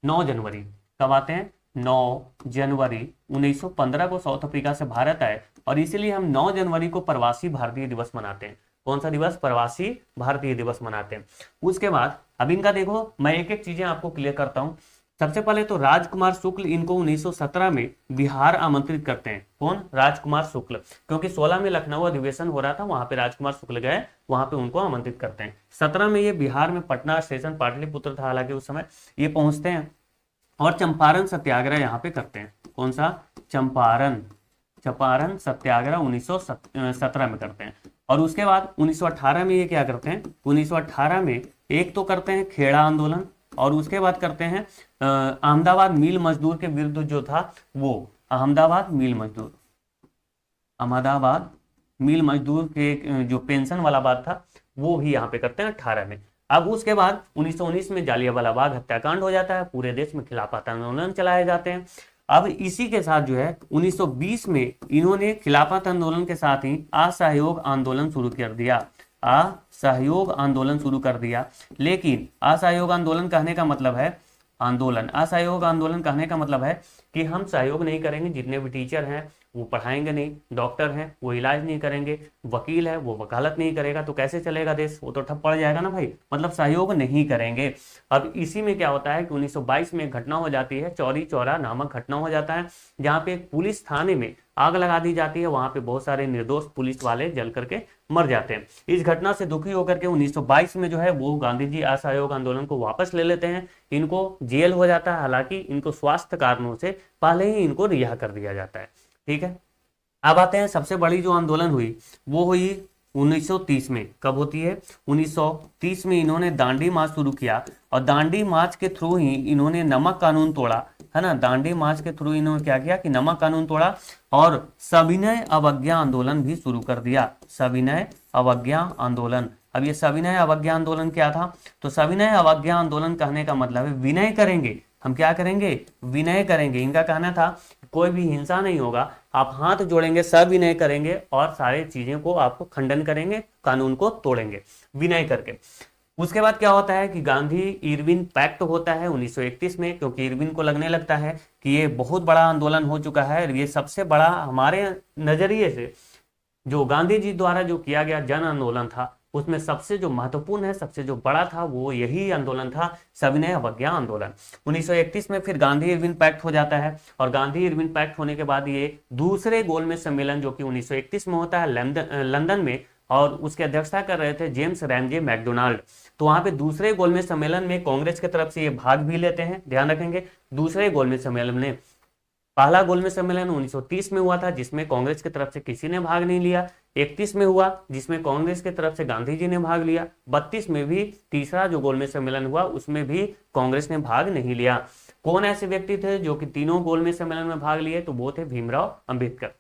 9 जनवरी। कब आते हैं? 9 जनवरी 1915 को साउथ अफ्रीका से भारत आए। और इसीलिए हम 9 जनवरी को प्रवासी भारतीय दिवस मनाते हैं। कौन सा दिवस? प्रवासी भारतीय दिवस मनाते हैं। उसके बाद अब इनका देखो, मैं एक एक चीजें आपको क्लियर करता हूं। सबसे पहले तो राजकुमार शुक्ल इनको 1917 में बिहार आमंत्रित करते हैं। कौन? राजकुमार शुक्ल। क्योंकि 16 में लखनऊ अधिवेशन हो रहा था, वहां पे राजकुमार शुक्ल गए, वहां पे उनको आमंत्रित करते हैं। 17 में ये बिहार में पटना स्टेशन, पाटलिपुत्र था हालांकि उस समय, ये पहुंचते हैं और चंपारण सत्याग्रह यहाँ पे करते हैं। कौन सा? चंपारण सत्याग्रह 1917 में करते हैं। और उसके बाद 1918 में ये क्या करते हैं? 1918 में एक तो करते हैं खेड़ा आंदोलन, और उसके बाद करते हैं अहमदाबाद मिल मजदूर के विरुद्ध जो था वो अहमदाबाद मिल मजदूर के जो पेंशन वाला बात था वो भी यहाँ पे करते हैं 18 में। अब उसके बाद 1919 में जालियांवाला बाग हत्याकांड हो जाता है, पूरे देश में खिलाफत आंदोलन चलाए जाते हैं। अब इसी के साथ जो है 1920 में इन्होंने खिलाफत आंदोलन के साथ ही असहयोग आंदोलन शुरू कर दिया। लेकिन असहयोग आंदोलन कहने का मतलब है असहयोग आंदोलन कहने का मतलब है कि हम सहयोग नहीं करेंगे, जितने भी टीचर हैं वो पढ़ाएंगे नहीं, डॉक्टर हैं वो इलाज नहीं करेंगे, वकील है वो वकालत नहीं करेगा, तो कैसे चलेगा देश? वो तो ठप पड़ जाएगा ना भाई, मतलब सहयोग नहीं करेंगे। अब इसी में क्या होता है कि 1922 में घटना हो जाती है, चौरी चौरा नामक घटना हो जाता है, जहाँ पे एक पुलिस थाने में आग लगा दी जाती है। वहां पे बहुत सारे निर्दोष पुलिस वाले जल करके मर जाते हैं। इस घटना से दुखी होकर के 1922 में जो है वो गांधी जी असहयोग आंदोलन को वापस ले लेते हैं। इनको जेल हो जाता है, हालांकि इनको स्वास्थ्य कारणों से पहले ही इनको रिहा कर दिया जाता है। ठीक है। अब आते हैं सबसे बड़ी जो आंदोलन हुई वो हुई 1930 में। कब होती है? 1930 में इन्होंने दांडी मार्च शुरू किया, और दांडी मार्च के थ्रू ही इन्होंने नमक कानून तोड़ा, है ना, दांडी मार्च के थ्रू इन्होंने क्या किया कि नमक कानून तोड़ा और सविनय अवज्ञा आंदोलन भी शुरू कर दिया। सविनय अवज्ञा आंदोलन। अब ये सविनय अवज्ञा आंदोलन क्या था? तो सविनय अवज्ञा आंदोलन कहने का मतलब है विनय करेंगे, हम क्या करेंगे? विनय करेंगे। इनका कहना था कोई भी हिंसा नहीं होगा, आप हाथ जोड़ेंगे, सविनय करेंगे और सारी चीजें को आपको खंडन करेंगे, कानून को तोड़ेंगे विनय करके। उसके बाद क्या होता है कि गांधी इरविन पैक्ट होता है 1931 में, क्योंकि इरविन को लगने लगता है कि ये बहुत बड़ा आंदोलन हो चुका है, ये सबसे बड़ा हमारे नजरिए से जो गांधी जी द्वारा जो किया गया जन आंदोलन था उसमें सबसे जो महत्वपूर्ण है, सबसे जो बड़ा था वो यही आंदोलन था, सविनय अवज्ञा आंदोलन। 1931 में फिर गांधी इरविन पैक्ट हो जाता है और गांधी इरविन पैक्ट होने के बाद ये दूसरे गोलमेज सम्मेलन जो कि 1931 में होता है लंदन में, और उसकी अध्यक्षता कर रहे थे जेम्स रैमजे मैकडोनाल्ड। तो वहां पे दूसरे गोलमेज सम्मेलन में कांग्रेस की तरफ से ये भाग भी लेते हैं, ध्यान रखेंगे। दूसरे गोलमेज सम्मेलन में, पहला गोलमेज सम्मेलन 1930 में हुआ था जिसमें कांग्रेस की तरफ से किसी ने भाग नहीं लिया। 31 में हुआ जिसमें कांग्रेस की तरफ से गांधी जी ने भाग लिया। 32 में भी तीसरा जो गोलमेज सम्मेलन हुआ उसमें भी कांग्रेस ने भाग नहीं लिया। कौन ऐसे व्यक्ति थे जो कि तीनों गोलमेज सम्मेलन में भाग लिए? तो वो थे भीमराव अंबेडकर।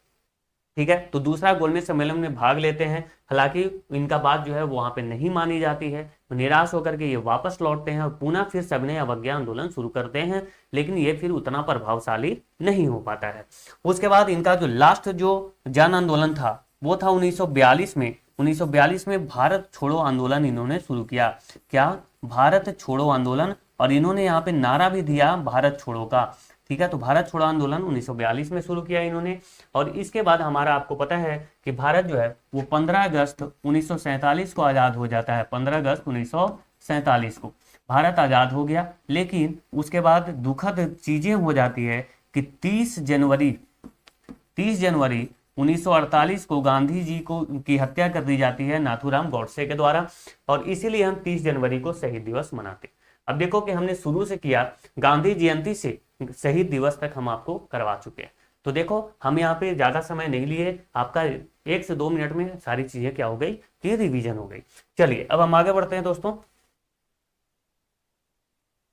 ठीक है, तो दूसरा गोलमेज सम्मेलन में भाग लेते हैं, हालांकि इनका बात जो है वहां पे नहीं मानी जाती है। निराश होकर के ये वापस लौटते हैं और पुनः फिर सविनय अवज्ञा आंदोलन शुरू करते हैं, लेकिन ये फिर उतना प्रभावशाली नहीं हो पाता है। उसके बाद इनका जो लास्ट जो जन आंदोलन था वो था 1942 में। 1942 में भारत छोड़ो आंदोलन इन्होंने शुरू किया। क्या? भारत छोड़ो आंदोलन। और इन्होंने यहाँ पे नारा भी दिया भारत छोड़ो का। ठीक है, तो भारत छोड़ो आंदोलन 1942 में शुरू किया इन्होंने। और इसके बाद हमारा आपको पता है कि भारत जो है वो 15 अगस्त 1947 को आज़ाद हो जाता है। 15 अगस्त 1947 को भारत आज़ाद हो गया, लेकिन उसके बाद दुखद चीज़ें हो जाती है कि 30 जनवरी 1948 को गांधी जी को की हत्या कर दी जाती है नाथूराम गॉडसे के द्वारा, और इसीलिए हम 30 जनवरी को शहीद दिवस मनाते। अब देखो कि हमने शुरू से किया गांधी जयंती से शहीद दिवस तक हम आपको करवा चुके हैं। तो देखो हम यहाँ पे ज्यादा समय नहीं लिए, आपका 1 से 2 मिनट में सारी चीजें क्या हो गई कि रिवीजन हो गई। चलिए अब हम आगे बढ़ते हैं दोस्तों।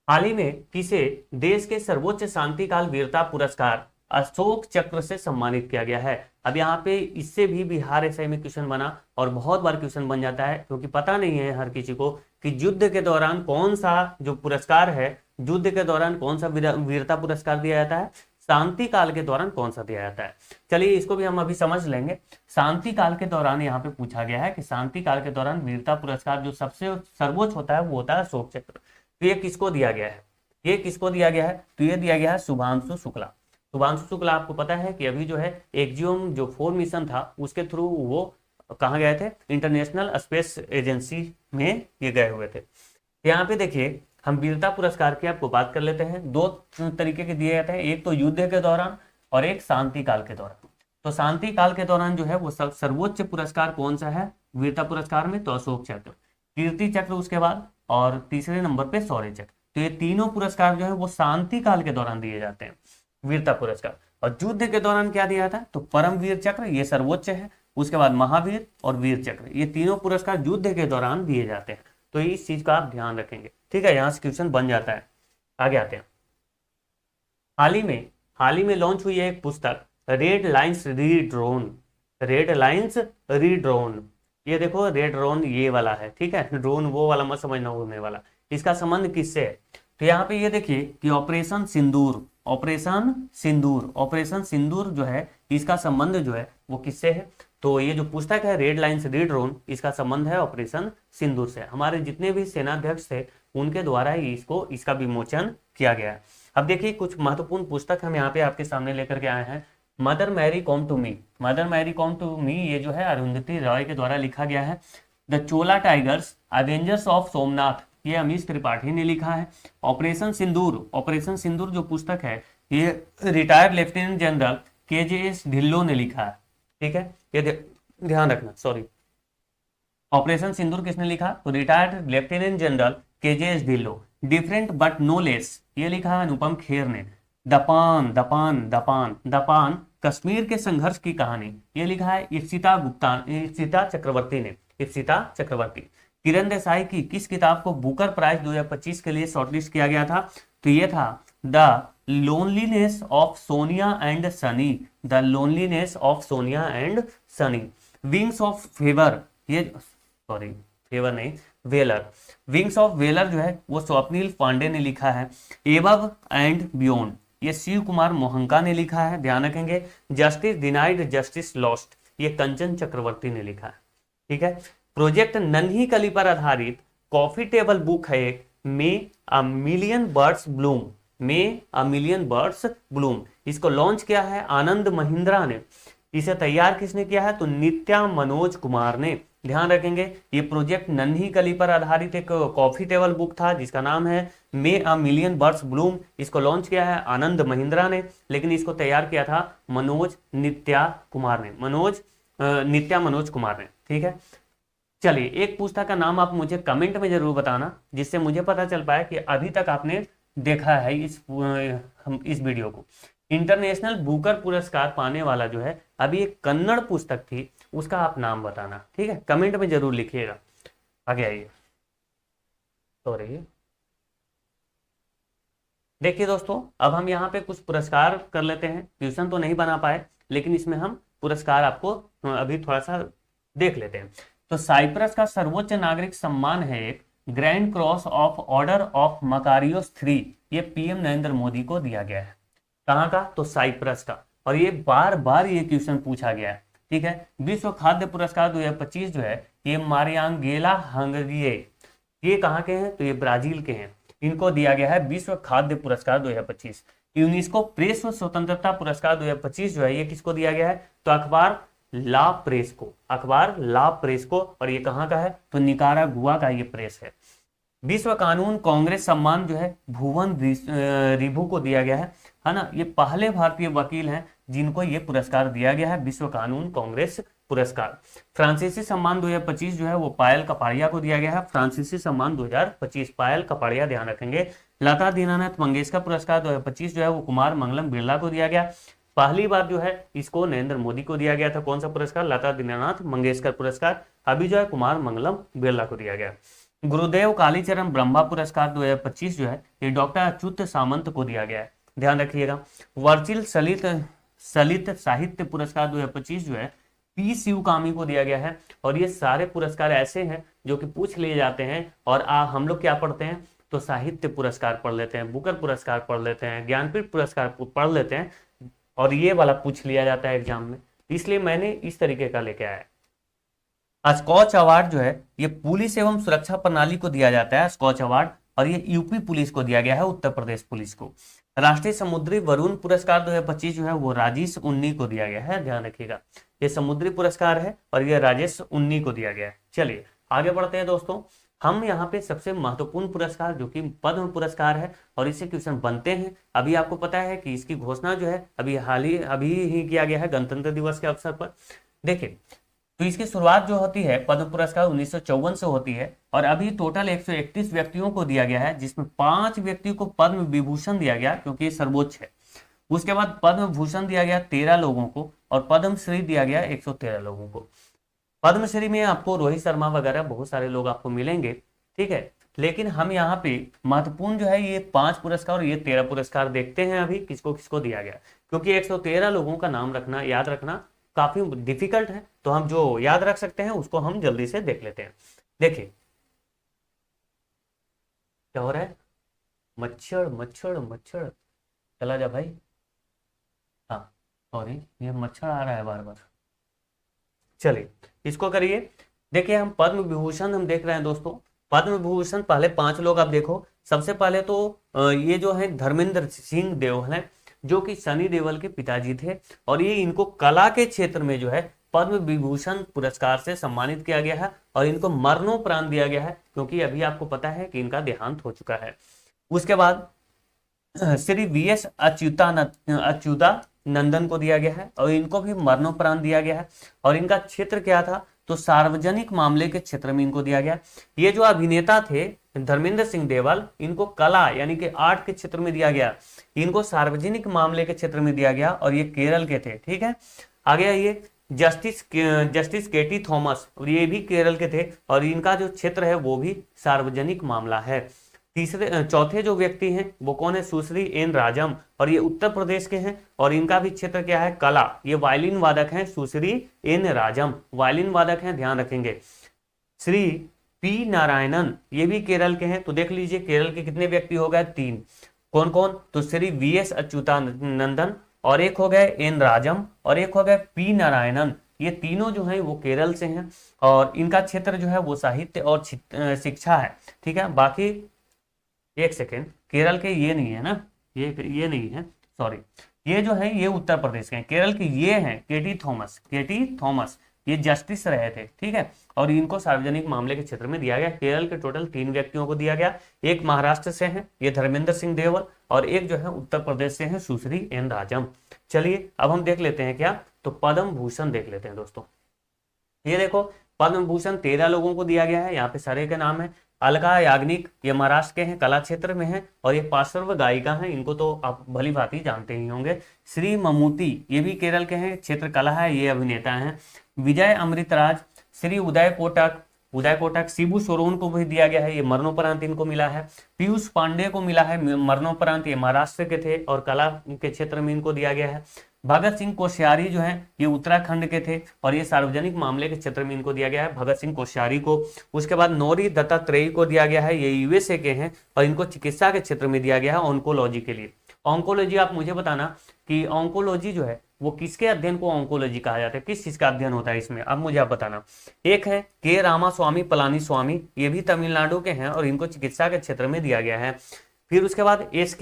हाल ही में किसे देश के सर्वोच्च शांतिकाल वीरता पुरस्कार अशोक चक्र से सम्मानित किया गया है? अब यहाँ पे इससे भी बिहार एसआई में क्वेश्चन बना और बहुत बार क्वेश्चन बन जाता है, क्योंकि पता नहीं है हर किसी को कि युद्ध के दौरान कौन सा जो पुरस्कार है, युद्ध के दौरान कौन सा वीरता पुरस्कार दिया जाता है, शांति काल के दौरान कौन सा दिया जाता है। चलिए इसको भी हम अभी समझ लेंगे। शांति काल के दौरान यहाँ पे पूछा गया है कि शांति काल के दौरान वीरता पुरस्कार जो सबसे सर्वोच्च होता है वो होता है अशोक चक्र। तो ये किसको दिया गया है? ये किसको दिया गया है? तो ये दिया गया है शुभांशु शुक्ला। शुभांशु शुक्ला आपको पता है कि अभी जो है एक्जियोम जो 4 मिशन था उसके थ्रू वो कहाँ गए थे? इंटरनेशनल स्पेस एजेंसी में ये गए हुए थे। यहाँ पे देखिए हम वीरता पुरस्कार की आपको बात कर लेते हैं। 2 तरीके के दिए जाते हैं, एक तो युद्ध के दौरान और एक शांति काल के दौरान। तो शांति काल के दौरान जो है वो सर्वोच्च पुरस्कार कौन सा है वीरता पुरस्कार में? तो अशोक चक्र, कीर्ति चक्र उसके बाद, और तीसरे नंबर पे शौर्य चक्र। तो ये तीनों पुरस्कार जो है वो शांति काल के दौरान दिए जाते हैं वीरता पुरस्कार। और युद्ध के दौरान क्या दिया था? तो परमवीर चक्र, ये सर्वोच्च है। उसके बाद महावीर और वीर चक्र, ये तीनों पुरस्कार युद्ध के दौरान दिए जाते हैं। तो इस चीज का आप ध्यान रखेंगे, ठीक है, यहाँ से क्वेश्चन बन जाता है। आगे आते हैं। हाल ही में लॉन्च हुई है एक पुस्तक red lines redrawn. Red lines redrawn, ये देखो रेड ड्रोन ये वाला है, ठीक है, ड्रोन वो वाला मत समझना होने वाला। इसका संबंध किससे है? तो यहाँ पे ये देखिए कि ऑपरेशन सिंदूर जो है इसका संबंध जो है वो किससे है? तो ये जो पुस्तक है रेड लाइन्स रीड्रॉन, इसका संबंध है ऑपरेशन सिंदूर से। हमारे जितने भी सेनाध्यक्ष थे उनके द्वारा ही इसका विमोचन किया गया। अब देखिए कुछ महत्वपूर्ण पुस्तक हम यहाँ पे आपके सामने लेकर के आए हैं। Mother Mary comes to me, ये जो है अरुंधति रॉय के द्वारा लिखा गया है। The Chola tigers Avengers of Somnath, ये अमीश त्रिपाठी ने लिखा है। ऑपरेशन सिंदूर जो पुस्तक है ये retired lieutenant general KJS Dhillon ने लिखा है, ठीक है, ये ध्यान रखना। सॉरी, ऑपरेशन सिंदूर किसने लिखा? तो retired lieutenant general KJS Dhillon. Different but no less, ये लिखा है अनुपम खेर ने। दपान कश्मीर के संघर्ष की कहानी, ये लिखा है इप्सिता चक्रवर्ती ने। किरण देसाई की किस किताब को बुकर प्राइज 2025 के लिए शॉर्टलिस्ट किया गया था? तो ये था the loneliness of Sonia and Sunny, the loneliness of Sonia and Sunny. Wings of favour, ये सॉरी फेवर नहीं, वेलर, विंग्स ऑफ वेलर जो है वो स्वप्निल पांडे ने लिखा है। एबव एंड बियॉन्ड, ये शिव कुमार मोहंका ने लिखा है, ध्यान रखेंगे। जस्टिस डिनाइड जस्टिस लॉस्ट, ये कंचन चक्रवर्ती ने लिखा है, ठीक है। प्रोजेक्ट नन्ही कली पर आधारित कॉफी टेबल बुक है एक, may a million birds bloom, may a million birds bloom, इसको लॉन्च किया है आनंद महिंद्रा ने। इसे तैयार किसने किया है? तो नित्या मनोज कुमार ने, ध्यान रखेंगे। ये प्रोजेक्ट नन्ही कली पर आधारित एक कॉफी टेबल बुक था जिसका नाम है मे अ मिलियन बर्ड्स ब्लूम। इसको लॉन्च किया है आनंद महिंद्रा ने, लेकिन इसको तैयार किया था नित्या मनोज कुमार ने, ठीक है। चलिए, एक पुस्तक का नाम आप मुझे कमेंट में जरूर बताना, जिससे मुझे पता चल पाए कि अभी तक आपने देखा है इस वीडियो को। इंटरनेशनल बुकर पुरस्कार पाने वाला जो है अभी एक कन्नड़ पुस्तक थी, उसका आप नाम बताना, ठीक है, कमेंट में जरूर लिखिएगा। आगे आइए। सॉरी, देखिए दोस्तों, अब हम यहाँ पे कुछ पुरस्कार कर लेते हैं। ट्यूशन तो नहीं बना पाए, लेकिन इसमें हम पुरस्कार आपको अभी थोड़ा सा देख लेते हैं। तो साइप्रस का सर्वोच्च नागरिक सम्मान है एक grand cross of order of Makarios 3, ये पीएम नरेंद्र मोदी को दिया गया है। कहाँ का? तो साइप्रस का। और ये बार बार ये क्वेश्चन पूछा गया है, ठीक है। विश्व खाद्य पुरस्कार 2025 जो है ये मारियांगेला हंगरिये, ये कहाँ के हैं? तो ये ब्राजील के हैं। इनको दिया गया है विश्व खाद्य पुरस्कार 2025। यूनेस्को प्रेस स्वतंत्रता पुरस्कार 2025 जो है ये किसको दिया गया है? तो अखबार ला प्रेस को, अखबार ला प्रेस को। और ये कहाँ का है? तो निकारागुआ का ये प्रेस है। विश्व कानून कांग्रेस सम्मान जो है भुवन रिभु को दिया गया है ना। ये पहले भारतीय वकील हैं जिनको ये पुरस्कार दिया गया है, विश्व कानून कांग्रेस पुरस्कार। फ्रांसीसी सम्मान 2025 जो है वो पायल कपाड़िया को दिया गया है। फ्रांसीसी सम्मान 2025 पायल कपाड़िया, ध्यान रखेंगे। लता दीनानाथ मंगेशकर पुरस्कार 2025 जो है वो कुमार मंगलम बिरला को दिया गया। पहली बार जो है इसको नरेंद्र मोदी को दिया गया था। कौन सा पुरस्कार? लता दीनानाथ मंगेशकर पुरस्कार। अभी जो है कुमार मंगलम बिरला को दिया गया। गुरुदेव कालीचरण ब्रह्मा पुरस्कार 2025 जो है ये डॉक्टर अच्युत सामंत को दिया गया है, ध्यान रखिएगा। वर्चिल सलित साहित्य पुरस्कार 2025 जो है पी शिवकामी को दिया गया है। और ये सारे पुरस्कार ऐसे हैं जो कि पूछ लिए जाते हैं, और हम लोग क्या पढ़ते हैं? तो साहित्य पुरस्कार पढ़ लेते हैं, बुकर पुरस्कार पढ़ लेते हैं, ज्ञानपीठ पुरस्कार पढ़ लेते हैं, और ये वाला पूछ लिया जाता है एग्जाम में, इसलिए मैंने इस तरीके का लेके आया। स्कॉच अवार्ड जो है ये पुलिस एवं सुरक्षा प्रणाली को दिया जाता है, स्कॉच अवार्ड, और ये यूपी पुलिस को दिया गया है, उत्तर प्रदेश पुलिस को। राष्ट्रीय समुद्री वरुण पुरस्कार 2025 जो है वो राजेश उन्नी को दिया गया है, ध्यान रखिएगा। ये समुद्री पुरस्कार है और ये राजेश उन्नी को दिया गया है। चलिए आगे बढ़ते हैं दोस्तों। हम यहाँ पे सबसे महत्वपूर्ण पुरस्कार जो कि पद्म पुरस्कार है, और इससे क्वेश्चन बनते हैं। अभी आपको पता है कि इसकी घोषणा जो है अभी ही किया गया है गणतंत्र दिवस के अवसर पर। देखिए, तो इसकी शुरुआत जो होती है पद्म पुरस्कार 1954 से होती है, और अभी टोटल 131 व्यक्तियों को दिया गया है, जिसमें 5 व्यक्ति को पद्म विभूषण दिया गया क्योंकि ये सर्वोच्च है। उसके बाद पद्म भूषण दिया गया 13 लोगों को, और पद्मश्री दिया गया 113 लोगों को। पद्मश्री में आपको रोहित शर्मा वगैरह बहुत सारे लोग आपको मिलेंगे, ठीक है। लेकिन हम यहाँ पे महत्वपूर्ण जो है ये 5 पुरस्कार और ये 13 पुरस्कार देखते हैं अभी किसको किसको दिया गया, क्योंकि 113 लोगों का नाम रखना, याद रखना काफी डिफिकल्ट है, तो हम जो याद रख सकते हैं उसको हम जल्दी से देख लेते हैं। देखिए क्या हो रहा है? मच्छर मच्छर मच्छर, चला जा भाई। हाँ सॉरी, ये मच्छर आ रहा है बार बार। चलिए इसको करिए। देखिए, हम पद्म विभूषण हम देख रहे हैं दोस्तों। पद्म विभूषण पहले 5 लोग आप देखो। सबसे पहले तो ये जो है धर्मेंद्र सिंह देओल है, जो कि सनी देओल के पिताजी थे, और ये इनको कला के क्षेत्र में जो है पद्म विभूषण पुरस्कार से सम्मानित किया गया है, और इनको मरणोपरांत दिया गया है क्योंकि अभी आपको पता है कि इनका देहांत हो चुका है। उसके बाद श्री वीएस अच्युतानंदन को दिया गया है, और इनको भी मरणोपरांत दिया गया है। और इनका क्षेत्र क्या था? तो सार्वजनिक मामले के क्षेत्र में इनको दिया गया। ये जो अभिनेता थे धर्मेंद्र सिंह देओल, इनको कला यानी कि आर्ट के क्षेत्र में दिया गया, इनको सार्वजनिक मामले के क्षेत्र में दिया गया, और ये केरल के थे, ठीक है। आगे आइए। जस्टिस केटी थॉमस, और ये भी केरल के थे, और इनका जो क्षेत्र है वो भी सार्वजनिक मामला है। चौथे जो व्यक्ति हैं वो कौन है? सुश्री एन राजम, और ये उत्तर प्रदेश के हैं, और इनका भी क्षेत्र क्या है? कला। ये वायलिन वादक हैं, सुश्री एन राजम वायलिन वादक हैं, ध्यान रखेंगे। श्री पी नारायणन, ये भी केरल के हैं। तो देख लीजिए केरल के कितने व्यक्ति हो गए? 3। कौन कौन? तो श्री वी एस अच्युतानंदन, और एक हो गए एन राजम, और एक हो गए पी नारायणन। ये तीनों जो है वो केरल से हैं, और इनका क्षेत्र जो है वो साहित्य और शिक्षा है। ठीक है, बाकी एक सेकेंड, केरल के ये नहीं है ना, ये नहीं है, सॉरी, ये जो है ये उत्तर प्रदेश के हैं। केरल के ये हैं केटी थॉमस, ये जस्टिस रहे थे। ठीक है, और इनको सार्वजनिक मामले के क्षेत्र में दिया गया। केरल के टोटल 3 व्यक्तियों को दिया गया। एक महाराष्ट्र से हैं, ये धर्मेंद्र सिंह देवल, और एक जो है उत्तर प्रदेश से हैं, सुश्री एन राजम। चलिए अब हम देख लेते हैं क्या, तो पद्म भूषण देख लेते हैं दोस्तों। ये देखो पद्म भूषण 13 लोगों को दिया गया है। यहाँ पे सारे के नाम है। अलका याग्निक, ये महाराष्ट्र के हैं, कला क्षेत्र में है, और ये पार्श्व गायिका हैं, इनको तो आप भली भांति जानते ही होंगे। श्री ममूती, ये भी केरल के हैं, क्षेत्र कला है, ये अभिनेता हैं। विजय अमृतराज, श्री उदय कोटक, शिबू सोरेन को भी दिया गया है, ये मरणोपरांत इनको मिला है। पीयूष पांडे को मिला है मरणोपरांत, ये महाराष्ट्र के थे, और कला के क्षेत्र में इनको दिया गया है। भगत सिंह कोश्यारी जो है ये उत्तराखंड के थे, और ये सार्वजनिक मामले के क्षेत्र में इनको दिया गया है, भगत सिंह कोश्यारी को। उसके बाद नौरी दत्तात्रेय को दिया गया है, ये यूएसए के हैं, और इनको चिकित्सा के क्षेत्र में दिया गया है, ऑन्कोलॉजी के लिए। ऑन्कोलॉजी, आप मुझे बताना कि ऑन्कोलॉजी जो है वो किसके अध्ययन को ऑन्कोलॉजी कहा जाता है, किस चीज का अध्ययन होता है इसमें, अब मुझे आप बताना। एक है के रामास्वामी पलानी स्वामी, ये भी तमिलनाडु के हैं, और इनको चिकित्सा के क्षेत्र में दिया गया है। फिर उसके बाद एस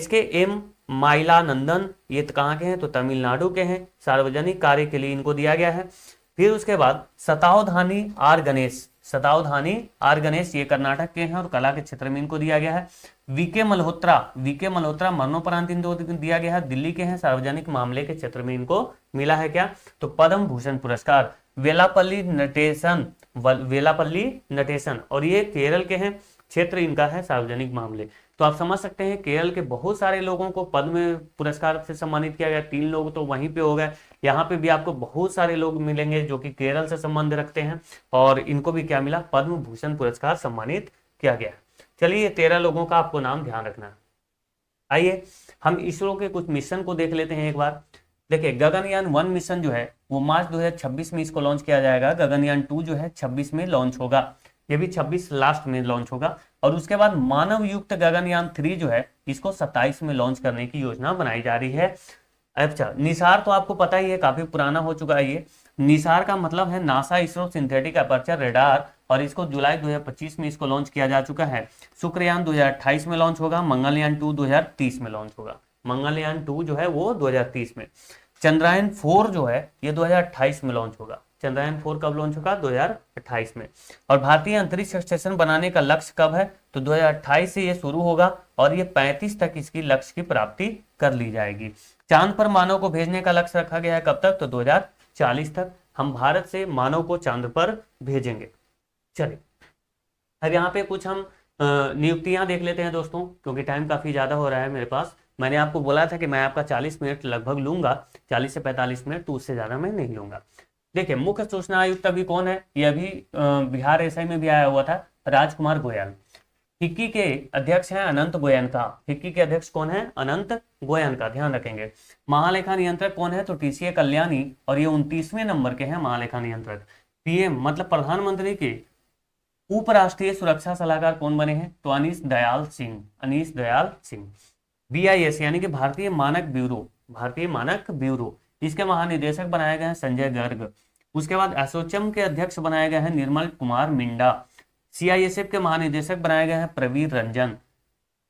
के एम माइलानंदन, ये कहाँ के हैं? तो तमिलनाडु के हैं, सार्वजनिक कार्य के लिए इनको दिया गया है। फिर उसके बाद सतावधानी आर गणेश, ये कर्नाटक के हैं, और कला के क्षेत्र में इनको दिया गया है। वीके मल्होत्रा मरणोपरांत इनको दिया गया है, दिल्ली के हैं, सार्वजनिक मामले के क्षेत्र में इनको मिला है क्या? तो पद्म भूषण पुरस्कार। वेलापल्ली नटेशन, और ये केरल के हैं, क्षेत्र इनका है सार्वजनिक मामले। तो आप समझ सकते हैं केरल के बहुत सारे लोगों को पद्म पुरस्कार से सम्मानित किया गया। 3 लोग तो वहीं पे हो गए, यहाँ पे भी आपको बहुत सारे लोग मिलेंगे जो कि केरल से संबंध रखते हैं, और इनको भी क्या मिला? पद्म भूषण पुरस्कार सम्मानित किया गया। चलिए 13 लोगों का आपको नाम ध्यान रखना है। आइए हम इसरो के कुछ मिशन को देख लेते हैं एक बार। देखिए गगनयान 1 मिशन जो है वो मार्च 2026 में इसको लॉन्च किया जाएगा। गगनयान 2 जो है 26 में लॉन्च होगा, ये भी 26 लास्ट में लॉन्च होगा। और उसके बाद मानव युक्त गगनयान 3 जो है इसको 27 में लॉन्च करने की योजना बनाई जा रही है। अच्छा, निसार तो आपको पता ही है, काफी पुराना हो चुका है ये। निसार का मतलब है NASA ISRO synthetic aperture radar, और इसको जुलाई 2025 में इसको लॉन्च किया जा चुका है। शुक्रयान 2028 में लॉन्च होगा। मंगलयान 2 2030 में लॉन्च होगा। मंगलयान 2 जो है वो 2030 में। चंद्रयान 4 जो है ये 2028 में लॉन्च होगा। चंद्रयान 4 कब लॉन्च होगा? 2028 में। और भारतीय अंतरिक्ष स्टेशन बनाने का लक्ष्य कब है? तो 2028 से ये शुरू होगा, और ये 35 तक इसकी लक्ष्य की प्राप्ति कर ली जाएगी। चांद पर मानव को भेजने का लक्ष्य रखा गया है कब तक? तो 2040 तक हम भारत से मानव को चांद पर भेजेंगे। चलिए अब यहाँ पे कुछ हम नियुक्तियां देख लेते हैं दोस्तों, क्योंकि टाइम काफी ज्यादा हो रहा है मेरे पास। मैंने आपको बोला था कि मैं आपका 40 मिनट लगभग लूंगा, 40 से 45 मिनट, तो उससे ज्यादा मैं नहीं लूंगा। देखिए मुख्य सूचना आयुक्त अभी कौन है? ये अभी बिहार एसआई में भी आया हुआ था, राजकुमार गोयल। फिक्की के अध्यक्ष हैं अनंत गोयनका। फिक्की के अध्यक्ष कौन है? अनंत गोयनका, ध्यान रखेंगे। महालेखा नियंत्रक कौन है? तो टीसीए कल्याणी, और ये 29वें नंबर के हैं महालेखा नियंत्रक। पीएम मतलब प्रधानमंत्री के उपराष्ट्रीय सुरक्षा सलाहकार कौन बने हैं? तो अनीश दयाल सिंह। बीआईएस यानी कि भारतीय मानक ब्यूरो, इसके महानिदेशक बनाए गए हैं संजय गर्ग। उसके बाद एसोचैम के अध्यक्ष बनाए गए हैं निर्मल कुमार मिंडा। सीआईएसएफ के महानिदेशक बनाए गए हैं प्रवीर रंजन।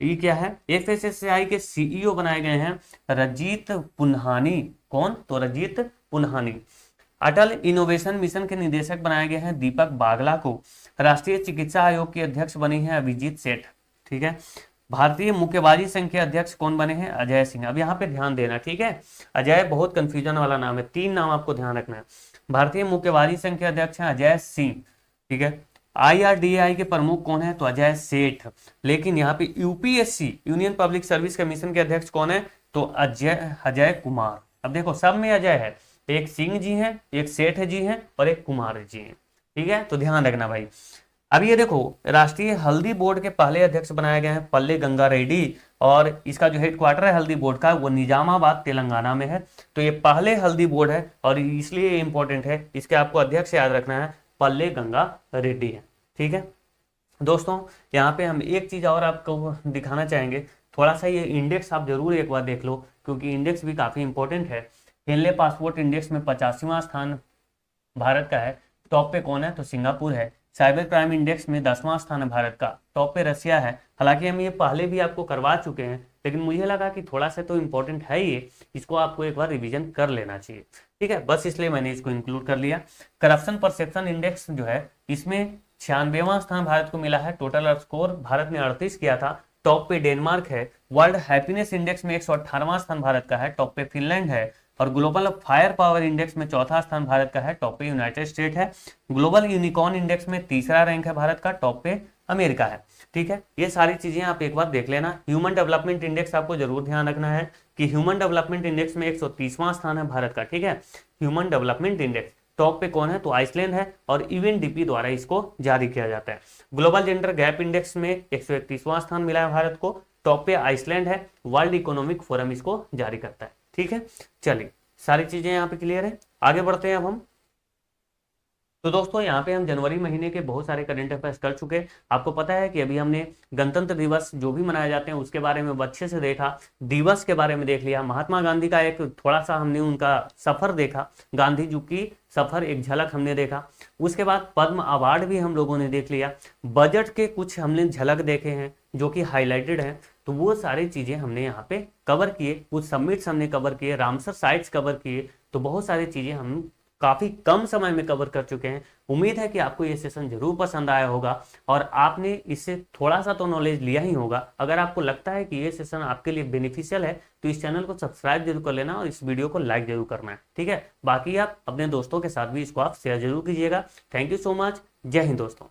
ये क्या है? एफएसएसआई के सीईओ बनाए गए हैं रजीत पुन्हानी। कौन? तो रजीत पुन्हानी। अटल इनोवेशन मिशन के निदेशक बनाए गए हैं दीपक बागला को। राष्ट्रीय चिकित्सा आयोग के अध्यक्ष बने हैं अभिजीत सेठ। ठीक है। भारतीय मुक्केबाजी संघ के अध्यक्ष कौन बने हैं? अजय सिंह। अब यहाँ पे ध्यान देना, ठीक है, अजय बहुत कंफ्यूजन वाला नाम है, 3 नाम आपको ध्यान रखना है। भारतीय मुक्केबाजी संघ के अध्यक्ष हैं अजय सिंह। ठीक है। IRDAI के प्रमुख कौन है? तो अजय सेठ। लेकिन यहाँ पे UPSC union public service commission के अध्यक्ष कौन है? तो अजय कुमार। अब देखो सब में अजय है, एक सिंह जी हैं, एक सेठ जी हैं और एक कुमार जी हैं। ठीक है, तो ध्यान रखना भाई। अब ये देखो, राष्ट्रीय हल्दी बोर्ड के पहले अध्यक्ष बनाए गए हैं पल्ले गंगा रेड्डी, और इसका जो हेडक्वार्टर है हल्दी बोर्ड का वो निजामाबाद तेलंगाना में है। तो ये पहले हल्दी बोर्ड है और इसलिए इंपॉर्टेंट है, इसके आपको अध्यक्ष याद रखना है, पल्ले गंगा रेड्डी है। ठीक है दोस्तों, यहाँ पे हम एक चीज और आपको दिखाना चाहेंगे, थोड़ा सा ये इंडेक्स आप जरूर एक बार देख लो, क्योंकि इंडेक्स भी काफी इंपॉर्टेंट है। हेनले पासपोर्ट इंडेक्स में 85वां स्थान भारत का है। टॉप पे कौन है? तो सिंगापुर है। साइबर क्राइम इंडेक्स में 10वां स्थान है भारत का। टॉप पे रसिया है। हालांकि हम ये पहले भी आपको करवा चुके हैं, लेकिन मुझे लगा कि थोड़ा सा तो इंपॉर्टेंट है ये, इसको आपको एक बार रिवीजन कर लेना चाहिए। ठीक है, बस इसलिए मैंने इसको इंक्लूड कर लिया। करप्शन परसेप्शन इंडेक्स जो है, इसमें 96वां स्थान भारत को मिला है। टोटल स्कोर भारत ने 38 किया था। टॉप पे डेनमार्क है। वर्ल्ड हैप्पीनेस इंडेक्स में 118वां स्थान भारत का है। टॉप पे फिनलैंड है। और ग्लोबल फायर पावर इंडेक्स में चौथा स्थान भारत का है। टॉप पे यूनाइटेड स्टेट है। ग्लोबल यूनिकॉर्न इंडेक्स में तीसरा रैंक है भारत का। टॉप पे अमेरिका है। ठीक है, ये सारी चीजें आप एक बार देख लेना। ह्यूमन डेवलपमेंट इंडेक्स आपको जरूर ध्यान रखना है कि ह्यूमन डेवलपमेंट इंडेक्स में 130वां स्थान है भारत का। ठीक है, ह्यूमन डेवलपमेंट इंडेक्स टॉप पे कौन है? तो आइसलैंड है और यूएनडीपी द्वारा इसको जारी किया जाता है। ग्लोबल जेंडर गैप इंडेक्स में 131वां स्थान मिला है भारत को। टॉप पे आइसलैंड है। वर्ल्ड इकोनॉमिक फोरम इसको जारी करता है। ठीक है, चलिए सारी चीजें यहाँ पे क्लियर है, आगे बढ़ते हैं अब हम। तो दोस्तों यहाँ पे हम जनवरी महीने के बहुत सारे करंट अफेयर्स कर चुके हैं। आपको पता है कि अभी हमने गणतंत्र दिवस जो भी मनाए जाते हैं उसके बारे में अच्छे से देखा, दिवस के बारे में देख लिया, महात्मा गांधी का एक थोड़ा सा हमने उनका सफर देखा, गांधी जी की सफर एक झलक हमने देखा। उसके बाद पद्म अवार्ड भी हम लोगों ने देख लिया। बजट के कुछ हमने झलक देखे हैं जो कि हाईलाइटेड है। तो वो सारी चीजें हमने यहाँ पे कवर किए, कुछ समिट्स हमने कवर किए, रामसर साइट्स कवर किए। तो बहुत सारी चीजें हम काफी कम समय में कवर कर चुके हैं। उम्मीद है कि आपको ये सेशन जरूर पसंद आया होगा और आपने इससे थोड़ा सा तो नॉलेज लिया ही होगा। अगर आपको लगता है कि ये सेशन आपके लिए बेनिफिशियल है तो इस चैनल को सब्सक्राइब जरूर कर लेना और इस वीडियो को लाइक जरूर करना है। ठीक है, बाकी आप अपने दोस्तों के साथ भी इसको आप शेयर जरूर कीजिएगा। Thank you so much. जय हिंद दोस्तों।